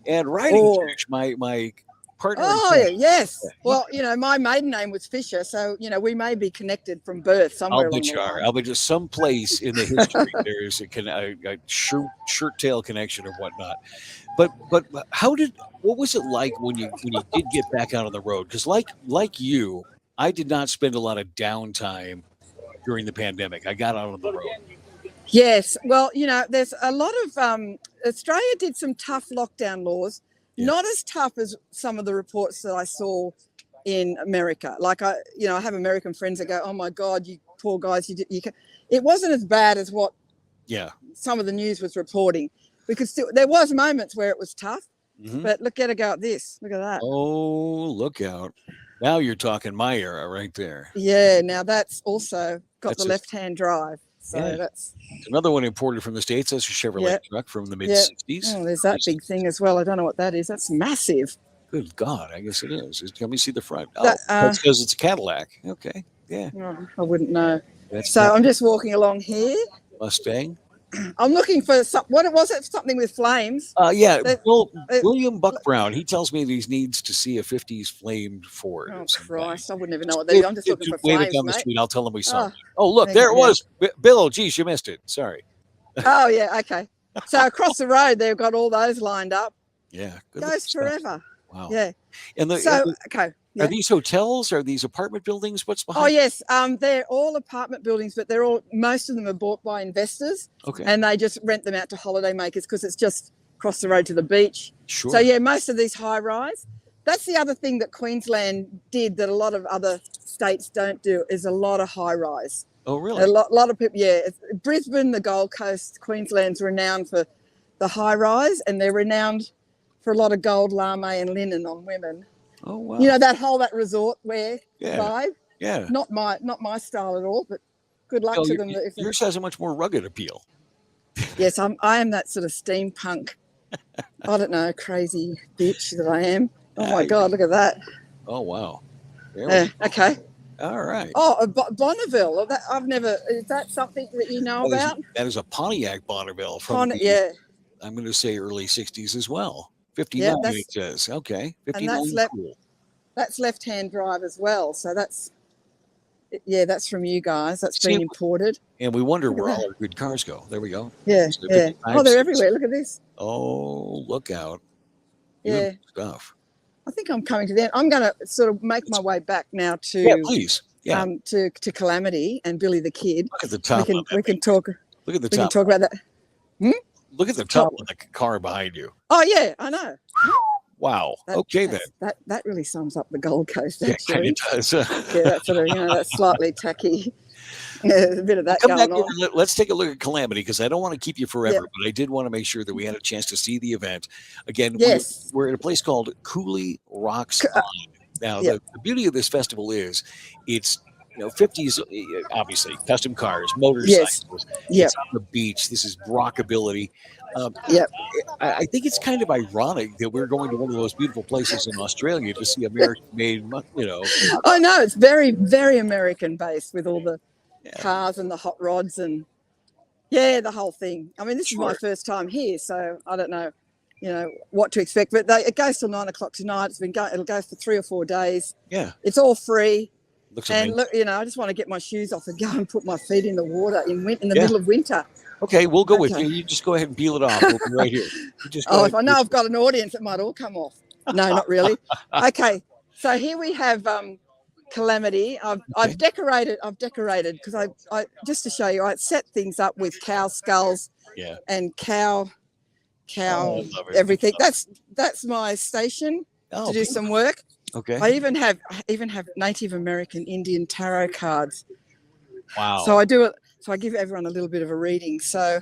And Riding Church, my partner. Oh, yes. Well, you know, my maiden name was Fisher, so, you know, we may be connected from birth somewhere. I'll bet you are. I'll bet just someplace in the history there's a shirt tail connection or whatnot. But what was it like when you did get back out on the road? Because like you, I did not spend a lot of downtime during the pandemic. I got out on the road. Yes. Well, you know, there's a lot of Australia did some tough lockdown laws, not as tough as some of the reports that I saw in America. Like I have American friends that go, "Oh my God, you poor guys, you can." It wasn't as bad as what some of the news was reporting. Because there was moments where it was tough, but look at this. Look at that. Oh, look out. Now you're talking my era right there. Yeah, now that's also got the left-hand drive. So that's another one imported from the States. That's a Chevrolet truck from the mid-60s. Oh, there's that big thing as well. I don't know what that is. That's massive. Good God, I guess it is. Let me see the front. That's because it's a Cadillac. Okay, yeah. Oh, I wouldn't know. I'm just walking along here. Mustang. I'm looking for what was it? Something with flames. William Buck Brown. He tells me that he needs to see a 50s flamed Ford. Oh Christ! I wouldn't even know what they do. I'm just looking for flames, wave it down the street. I'll tell him we saw it. Oh, look, there it was. Bill, geez, you missed it. Sorry. Oh yeah, okay. So across the road, they've got all those lined up. Yeah, goes forever. Wow. Yeah. And are these hotels? Are these apartment buildings? What's behind? Oh yes, they're all apartment buildings, but most of them are bought by investors. Okay. And they just rent them out to holiday makers because it's just across the road to the beach. Sure. So yeah, most of these high rise. That's the other thing that Queensland did that a lot of other states don't do is a lot of high rise. Oh really? A lot of people. Yeah, Brisbane, the Gold Coast, Queensland's renowned for the high rise, and they're renowned for a lot of gold lame and linen on women. Oh wow! You know that resort wear vibe. Yeah. Not my style at all, but good luck to them. Yours has a much more rugged appeal. Yes, I am that sort of steampunk. I don't know, crazy bitch that I am. Oh my God, look at that. Oh wow. Okay. All right. Oh, Bonneville. I've never. Is that something that you know about? That is a Pontiac Bonneville from I'm going to say early 60s as well. 59, it says. Okay. 59. And that's left-hand drive as well. So that's from you guys. That's been imported. And we wonder where all our good cars go. There we go. Yeah. Oh, they're everywhere. Look at this. Oh, look out. Yeah. Good stuff. I think I'm coming to the end. I'm going to sort of make my way back now to please. Yeah. To Calamity and Billy the Kid. Look at the top. We can talk. Look at the top. We can talk about that. Look at the top of the car behind you. Oh yeah, I know. Wow. Then. That really sums up the Gold Coast. Actually. Yeah, it does. That's sort of that's slightly tacky. A bit of that going on. Let's take a look at Calamity because I don't want to keep you forever, but I did want to make sure that we had a chance to see the event. Again, we're at a place called Cooly Rocks. Now, the beauty of this festival is it's 50s, obviously, custom cars, motorcycles. It's on the beach. This is rockability. I think it's kind of ironic that we're going to one of the most beautiful places in Australia to see American-made, I know. It's very, very American-based with all the cars and the hot rods and, the whole thing. I mean, this is my first time here, so I don't know, what to expect. But it goes till 9 o'clock tonight. It'll go for 3 or 4 days. Yeah. It's all free. Looks amazing. And look, I just want to get my shoes off and go and put my feet in the water in the middle of winter. Okay, we'll go with you. You just go ahead and peel it off. We'll be right here. If I know I've got an audience, it might all come off. No, not really. Okay, so here we have Calamity. I've decorated because I just to show you, I set things up with cow skulls and cow everything. That's my station to do some work. Okay. I even have Native American Indian tarot cards. Wow. So I do it. So I give everyone a little bit of a reading. So,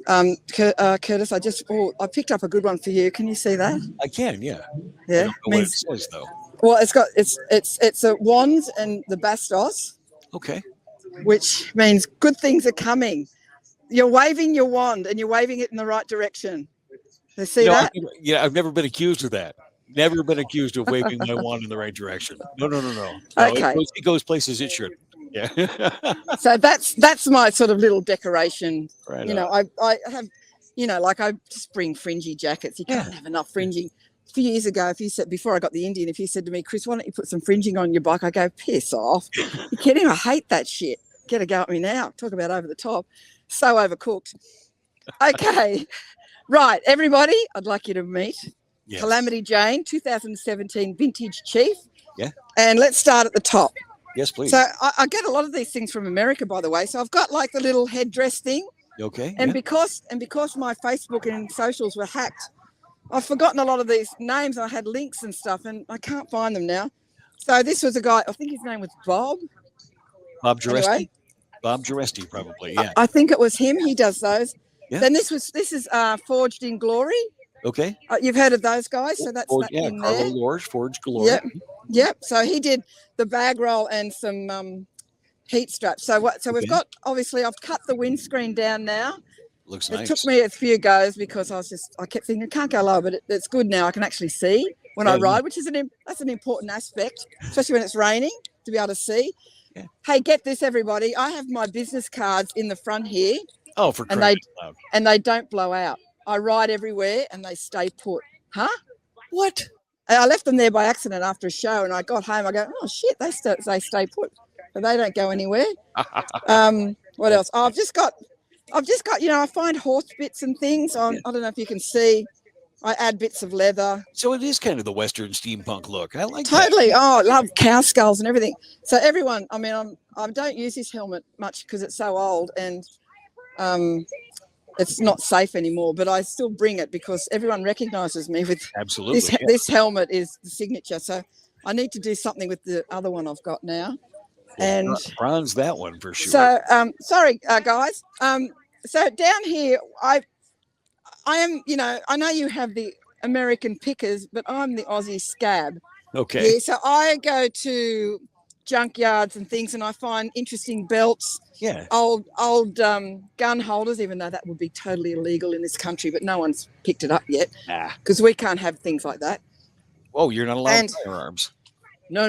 Curtis, I picked up a good one for you. Can you see that? I can, yeah. Yeah. I don't know what it says though. Well, it's a wands and the bastos. Okay. Which means good things are coming. You're waving your wand and you're waving it in the right direction. You see that? I've never been accused of that. Never been accused of waving my wand in the right direction. No. Okay. It goes places it should. Yeah. So that's my sort of little decoration. Right. I have, like I just bring fringy jackets. You can't have enough fringing. A few years ago, before I got the Indian, if you said to me, Chris, why don't you put some fringing on your bike? I go, piss off. You're kidding? I hate that shit. Get a go at me now. Talk about over the top. So overcooked. Okay. Right, everybody, I'd like you to meet Calamity Jane, 2017 Vintage Chief. Yeah. And let's start at the top. Yes, please. So I get a lot of these things from America, by the way. So I've got like the little headdress thing. Okay. And because my Facebook and socials were hacked, I've forgotten a lot of these names. I had links and stuff, and I can't find them now. So this was a guy, I think his name was Bob. Bob Jaresti. Anyway. Bob Jaresti, probably, yeah. I think it was him. He does those. Yeah. Then this is Forged in Glory. Okay. You've heard of those guys, so that's that in Carlo there. Lorge, Forged Glory. Yep. So he did the bag roll and some heat straps. So we've got, obviously, I've cut the windscreen down now. Looks It nice. took me a few goes because I kept thinking I can't go lower, but it's good now. I can actually see when I ride, which is that's an important aspect, especially when it's raining, to be able to see. Yeah. Hey, get this, everybody! I have my business cards in the front here. Oh, for crying out loud. And they don't blow out. I ride everywhere and they stay put. Huh? What? I left them there by accident after a show, and I got home. I go, oh shit, they stay put, but they don't go anywhere. What else? Oh, I've just got. I find horse bits and things. I don't know if you can see. I add bits of leather. So it is kind of the Western steampunk look. I like totally. that. Oh, I love cow skulls and everything. So everyone, I don't use this helmet much because it's so old and it's not safe anymore. But I still bring it because everyone recognises me with absolutely. This helmet is the signature. So I need to do something with the other one I've got now. And bronze that one for sure. So sorry, guys. So down here, I am, I know you have the American pickers, but I'm the Aussie scab. Okay. Yeah, so I go to junkyards and things, and I find interesting belts. Yeah. Old gun holders, even though that would be totally illegal in this country, but no one's picked it up yet because we can't have things like that. Oh, you're not allowed firearms. No.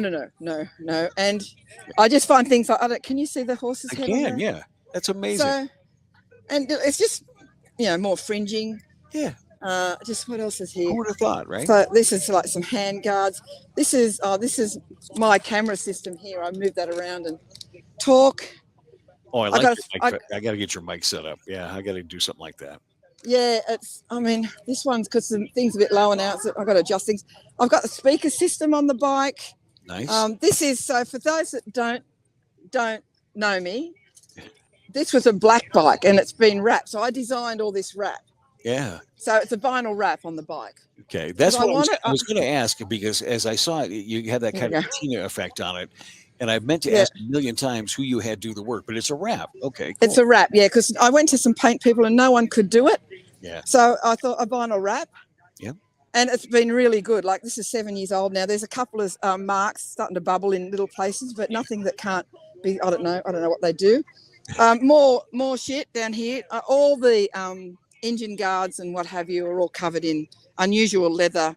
And I just find things like, can you see the horse's head? I can, yeah. That's amazing. So, and it's just, more fringing. Yeah. Just what else is here? Who would have thought, right? So this is like some hand guards. This is my camera system here. I move that around and talk. Oh, I got to get your mic set up. Yeah, I got to do something like that. Yeah, this one's because the thing's a bit lower now. So I've got to adjust things. I've got the speaker system on the bike. Nice. This is, so for those that don't know me, this was a black bike and it's been wrapped. So I designed all this wrap. Yeah. So it's a vinyl wrap on the bike. Okay. That's what I was going to ask, because as I saw it, you had that kind of patina effect on it. And I've meant to ask a million times who you had do the work, but it's a wrap. Okay. Cool. It's a wrap, yeah, because I went to some paint people and no one could do it. Yeah. So I thought a vinyl wrap. Yeah. And it's been really good. Like, this is 7 years old now. There's a couple of marks starting to bubble in little places, but nothing that can't be, I don't know what they do. More shit down here. All the engine guards and what have you are all covered in unusual leather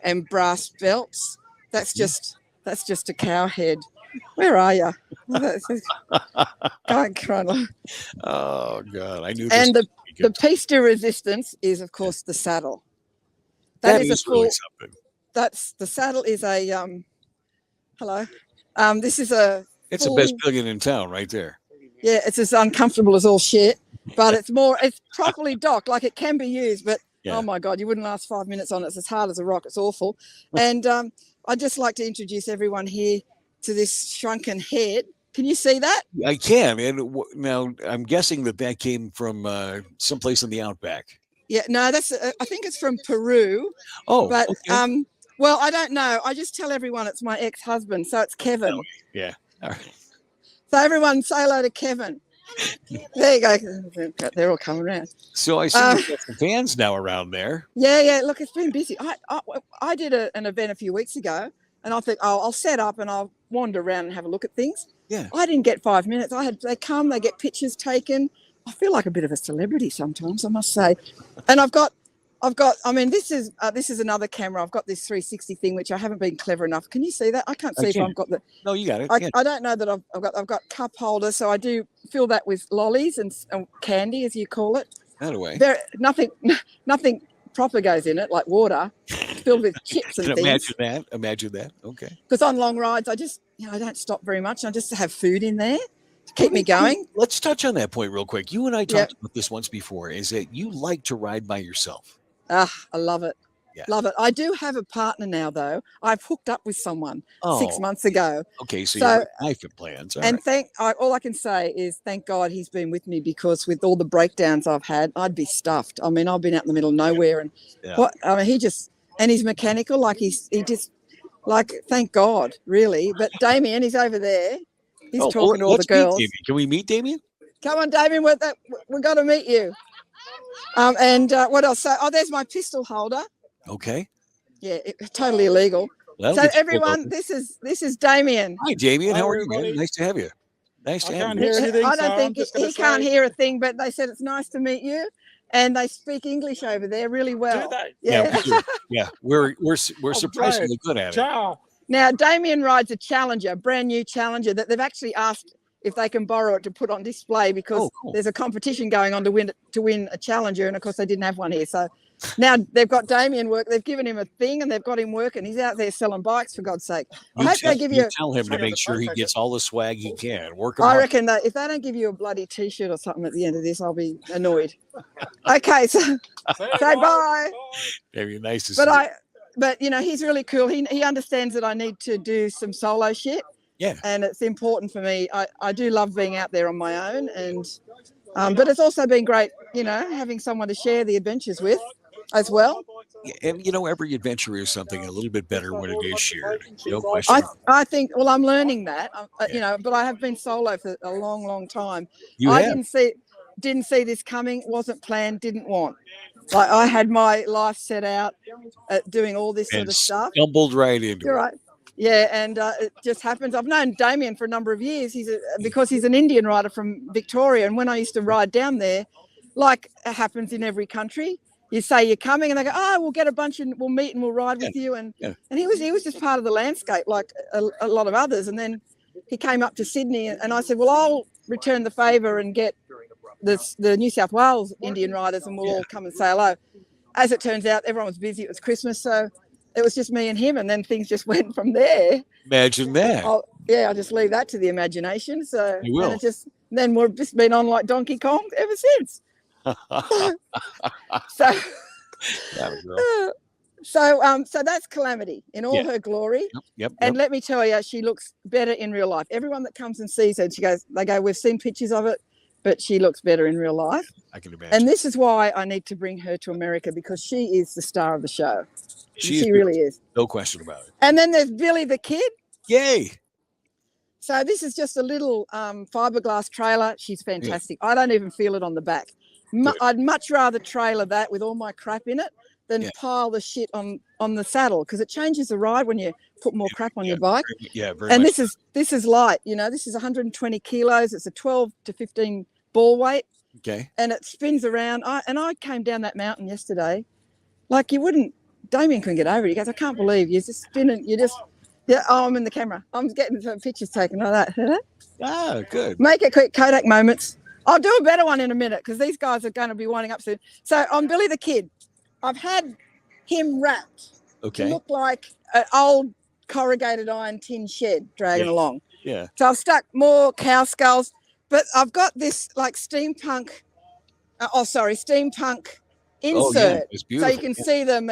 and brass belts. That's just a cow head. Where are you? Oh God, I knew. And the piece de resistance is, of course, the saddle. That is a full. Really something. The saddle is a hello. This is a. It's the best pillion in town, right there. Yeah, it's as uncomfortable as all shit, but it's properly docked, like it can be used, but oh my God, you wouldn't last 5 minutes on it. It's as hard as a rock. It's awful. And I'd just like to introduce everyone here. to this shrunken head. Can you see that? I can. And now I'm guessing that came from someplace in the outback. Yeah, no, that's. I think it's from Peru. Oh, but okay. Well, I don't know. I just tell everyone it's my ex-husband, so it's Kevin. Oh, yeah. All right. So everyone say hello to Kevin. There you go. They're all coming around. So I see you've got some fans now around there. Yeah. Look, it's been busy. I did an event a few weeks ago, and I think, I'll set up and I'll wander around and have a look at things. Yeah. I didn't get 5 minutes. They come, they get pictures taken. I feel like a bit of a celebrity sometimes, I must say. And I've got. I mean, this is another camera. I've got this 360 thing, which I haven't been clever enough. Can you see that? I can't see if I've got the. No, you got it. I don't know that I've got cup holders, so I do fill that with lollies and candy, as you call it. That away. Nothing proper goes in it, like water, filled with chips and things. Imagine that. Okay. Because on long rides, I don't stop very much. I just have food in there to keep me going. Let's touch on that point real quick. You and I talked about this once before. Is that you like to ride by yourself? I love it. Yeah. Love it. I do have a partner now, though. I've hooked up with someone 6 months ago. Okay, so you have life plans. All I can say is thank God he's been with me, because with all the breakdowns I've had, I'd be stuffed. I mean, I've been out in the middle of nowhere, and he's mechanical. Like thank God, really. But Damien, he's over there. He's talking to all the girls. Can we meet Damien? Come on, Damien. We've got to meet you. What else? So, there's my pistol holder. Okay. Yeah, totally illegal. Well, so everyone, this is Damien. Hi, Damien. How are you, man? Nice to have you. Nice to have you. I don't think he can't hear a thing, but they said it's nice to meet you, and they speak English over there really well. Do they? Yeah, we're surprisingly good at it. Ciao. Now, Damien rides a Challenger, brand new Challenger that they've actually asked if they can borrow it to put on display, because there's a competition going on to win a Challenger, and of course they didn't have one here. So now they've got Damien work. They've given him a thing, and they've got him working. He's out there selling bikes, for God's sake. I hope they give you. Tell him to make sure he gets all the swag he can. I reckon that if they don't give you a bloody T-shirt or something at the end of this, I'll be annoyed. Okay, so say bye. Very nice to see you. But he's really cool. He understands that I need to do some solo shit. Yeah. And it's important for me. I do love being out there on my own, and but it's also been great, having someone to share the adventures with as well. And every adventure is something a little bit better when it is shared. No question. I think. Well, I'm learning that. But I have been solo for a long, long time. Didn't see this coming. Wasn't planned. Didn't want. Like, I had my life set out at doing all this sort of stuff. Stumbled right into it. Right. Yeah, and it just happens. I've known Damien for a number of years. Because he's an Indian rider from Victoria, and when I used to ride down there, like it happens in every country, you say you're coming, and they go, we'll get a bunch and we'll meet and we'll ride with you. And he was just part of the landscape, like a lot of others. And then he came up to Sydney, and I said, well, I'll return the favour and get the New South Wales Indian riders, and we'll all come and say hello. As it turns out, everyone was busy. It was Christmas, so it was just me and him, and then things just went from there. Imagine that. I'll just leave that to the imagination. So you will. Then we've just been on like Donkey Kong ever since. So that's Calamity in all her glory. Yep. And let me tell you, she looks better in real life. Everyone that comes and sees her, they go, we've seen pictures of it, but she looks better in real life. I can imagine. And this is why I need to bring her to America, because she is the star of the show. She really is. No question about it. And then there's Billy the Kid. Yay. So this is just a little fiberglass trailer. She's fantastic. Yeah. I don't even feel it on the back. I'd much rather trailer that with all my crap in it than pile the shit on the saddle, because it changes the ride when you put more crap on your bike. Very much. This is light. This is 120 kilos. It's a 12 to 15 ball weight. Okay. And it spins around. I came down that mountain yesterday, like you wouldn't. Damien couldn't get over it. He goes, I can't believe you're just spinning. I'm in the camera. I'm getting some pictures taken like that. Good. Make it quick, Kodak moments. I'll do a better one in a minute, because these guys are going to be winding up soon. So on Billy the Kid, I've had him wrapped to look like an old corrugated iron tin shed dragging along. Yeah. So I've stuck more cow skulls, but I've got this like steampunk insert, so you can see them.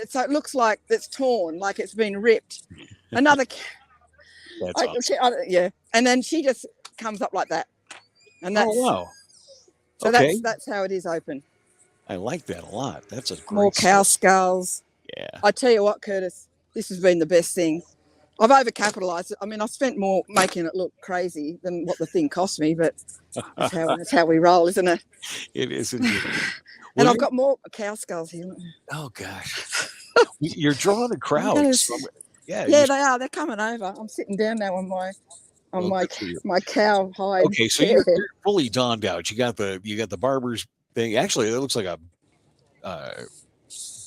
So it looks like it's torn, like it's been ripped. That's awesome. Yeah, and then she just comes up like that, and that's wow. So okay. that's how it is open. I like that a lot. That's a great more cow skulls. Yeah. I tell you what, Curtis, this has been the best thing. I've overcapitalized it. I mean, I've spent more making it look crazy than what the thing cost me, but that's how we roll, isn't it? It is indeed. And I've got more cow skulls here. Oh gosh, you're drawing a crowd. Yeah, they are. They're coming over. I'm sitting down now on my cow hide. Okay, so you're fully donned out. You got the barber's thing. Actually, it looks like a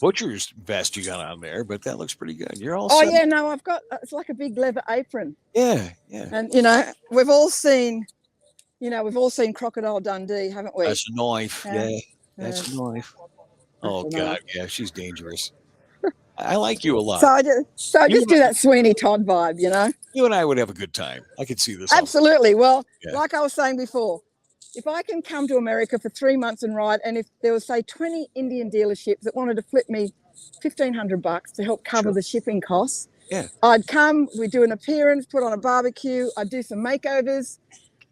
butcher's vest you got on there, but that looks pretty good. You're all set. Yeah, no, I've got it's like a big leather apron. Yeah. And we've all seen Crocodile Dundee, haven't we? That's a knife. Yeah. That's a knife. Oh God, yeah, she's dangerous. I like you a lot. So I just do that Sweeney Todd vibe, You and I would have a good time. I could see this. Absolutely. Well, like I was saying before, if I can come to America for 3 months and ride, and if there was, say, 20 Indian dealerships that wanted to flip me $1,500 to help cover the shipping costs, I'd come, we'd do an appearance, put on a barbecue, I'd do some makeovers.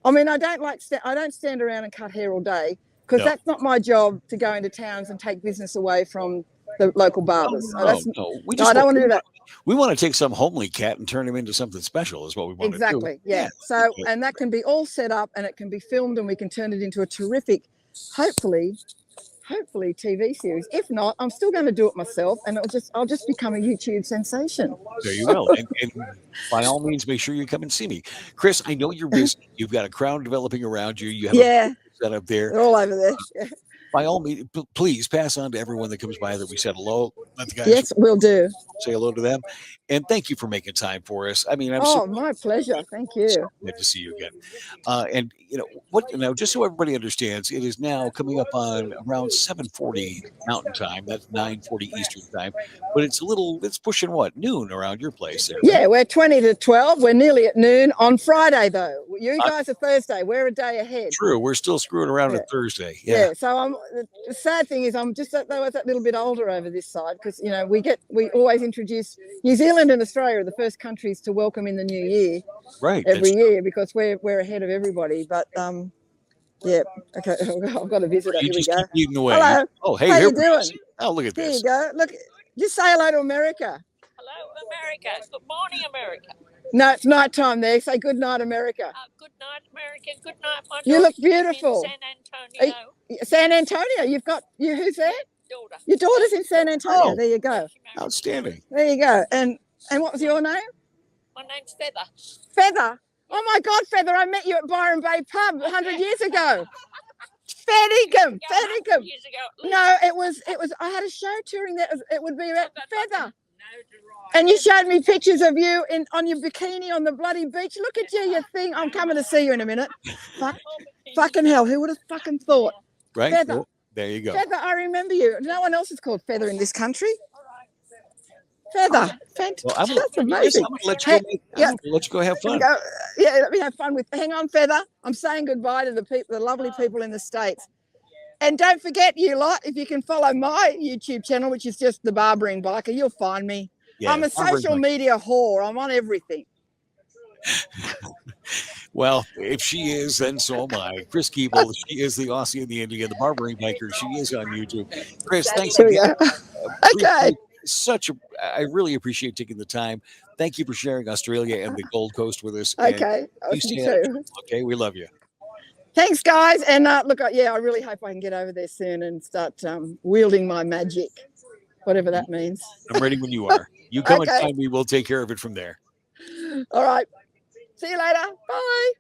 I mean, I don't stand around and cut hair all day, because that's not my job to go into towns and take business away from the local barbers. No. I don't want to do that. We want to take some homely cat and turn him into something special is what we want to do. Exactly, yeah. So, and that can be all set up and it can be filmed and we can turn it into a terrific, hopefully TV series. If not, I'm still going to do it myself and I'll just become a YouTube sensation. There you will. And by all means, make sure you come and see me. Chris, I know you're busy. You've got a crowd developing around you. You have a set up there. They're all over there. Yeah. By all means, please pass on to everyone that comes by that we said hello. Let the guys yes, we'll do. Say hello to them. And thank you for making time for us. I mean, my pleasure. Thank you. So good to see you again. And now, just so everybody understands, it is now coming up on around 7:40 Mountain Time. That's 9:40 Eastern Time. But it's pushing noon around your place there. Yeah, we're 20 to 12. We're nearly at noon on Friday, though. You guys are Thursday. We're a day ahead. True. We're still screwing around on Thursday. Yeah. So the sad thing is I'm just that little bit older over this side because, we always introduce New Zealand and Australia are the first countries to welcome in the new year. Right. Every year because we're ahead of everybody. But, okay, I've got a visitor. Here we go. Keep eating away. Hello. Oh, hey, how you doing? Oh, look at this. Here you go. Look, just say hello to America. Hello, America. Good morning, America. No, it's night time there. Say good night, America. Good night, America. Good night, my You look beautiful. San Antonio. San Antonio. Who's there? Daughter. Your daughter's in San Antonio. Oh, there you go. Outstanding. There you go. And what was your name? My name's Feather. Feather. Oh my God, Feather! I met you at Byron Bay Pub 100 years ago. Fair dinkum. No, it was. I had a show touring that. It would be about Feather. And you showed me pictures of you on your bikini on the bloody beach. Look at you thing. I'm coming to see you in a minute. Fucking hell, who would have fucking thought? Right. Feather. Well, there you go. Feather, I remember you. No one else is called Feather in this country. Feather. Fantastic. Well, that's amazing. I'm gonna let you go have fun. Let me have fun hang on, Feather. I'm saying goodbye to the lovely people in the States. And don't forget, you lot, if you can follow my YouTube channel, which is just the Barbering Biker, you'll find me. Yeah, I'm a social media whore. I'm on everything. Well, if she is, then so am I. Chris Keeble, she is the Aussie and the Indian, the Barbering Biker. She is on YouTube. Chris, thanks again. Okay. I really appreciate taking the time. Thank you for sharing Australia and the Gold Coast with us. Okay. You too. Okay, we love you. Thanks, guys. And look, I really hope I can get over there soon and start wielding my magic, whatever that means. I'm ready when you are. You come and find me. We'll take care of it from there. All right. See you later. Bye.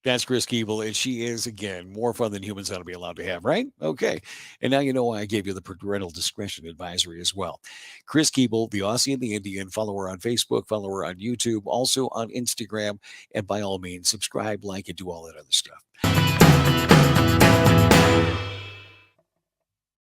That's Chris Keeble, and she is, again, more fun than humans ought to be allowed to have, right? Okay. And now you know why I gave you the parental discretion advisory as well. Chris Keeble, the Aussie and the Indian. Follow her on Facebook, follow her on YouTube, also on Instagram, and by all means, subscribe, like, and do all that other stuff.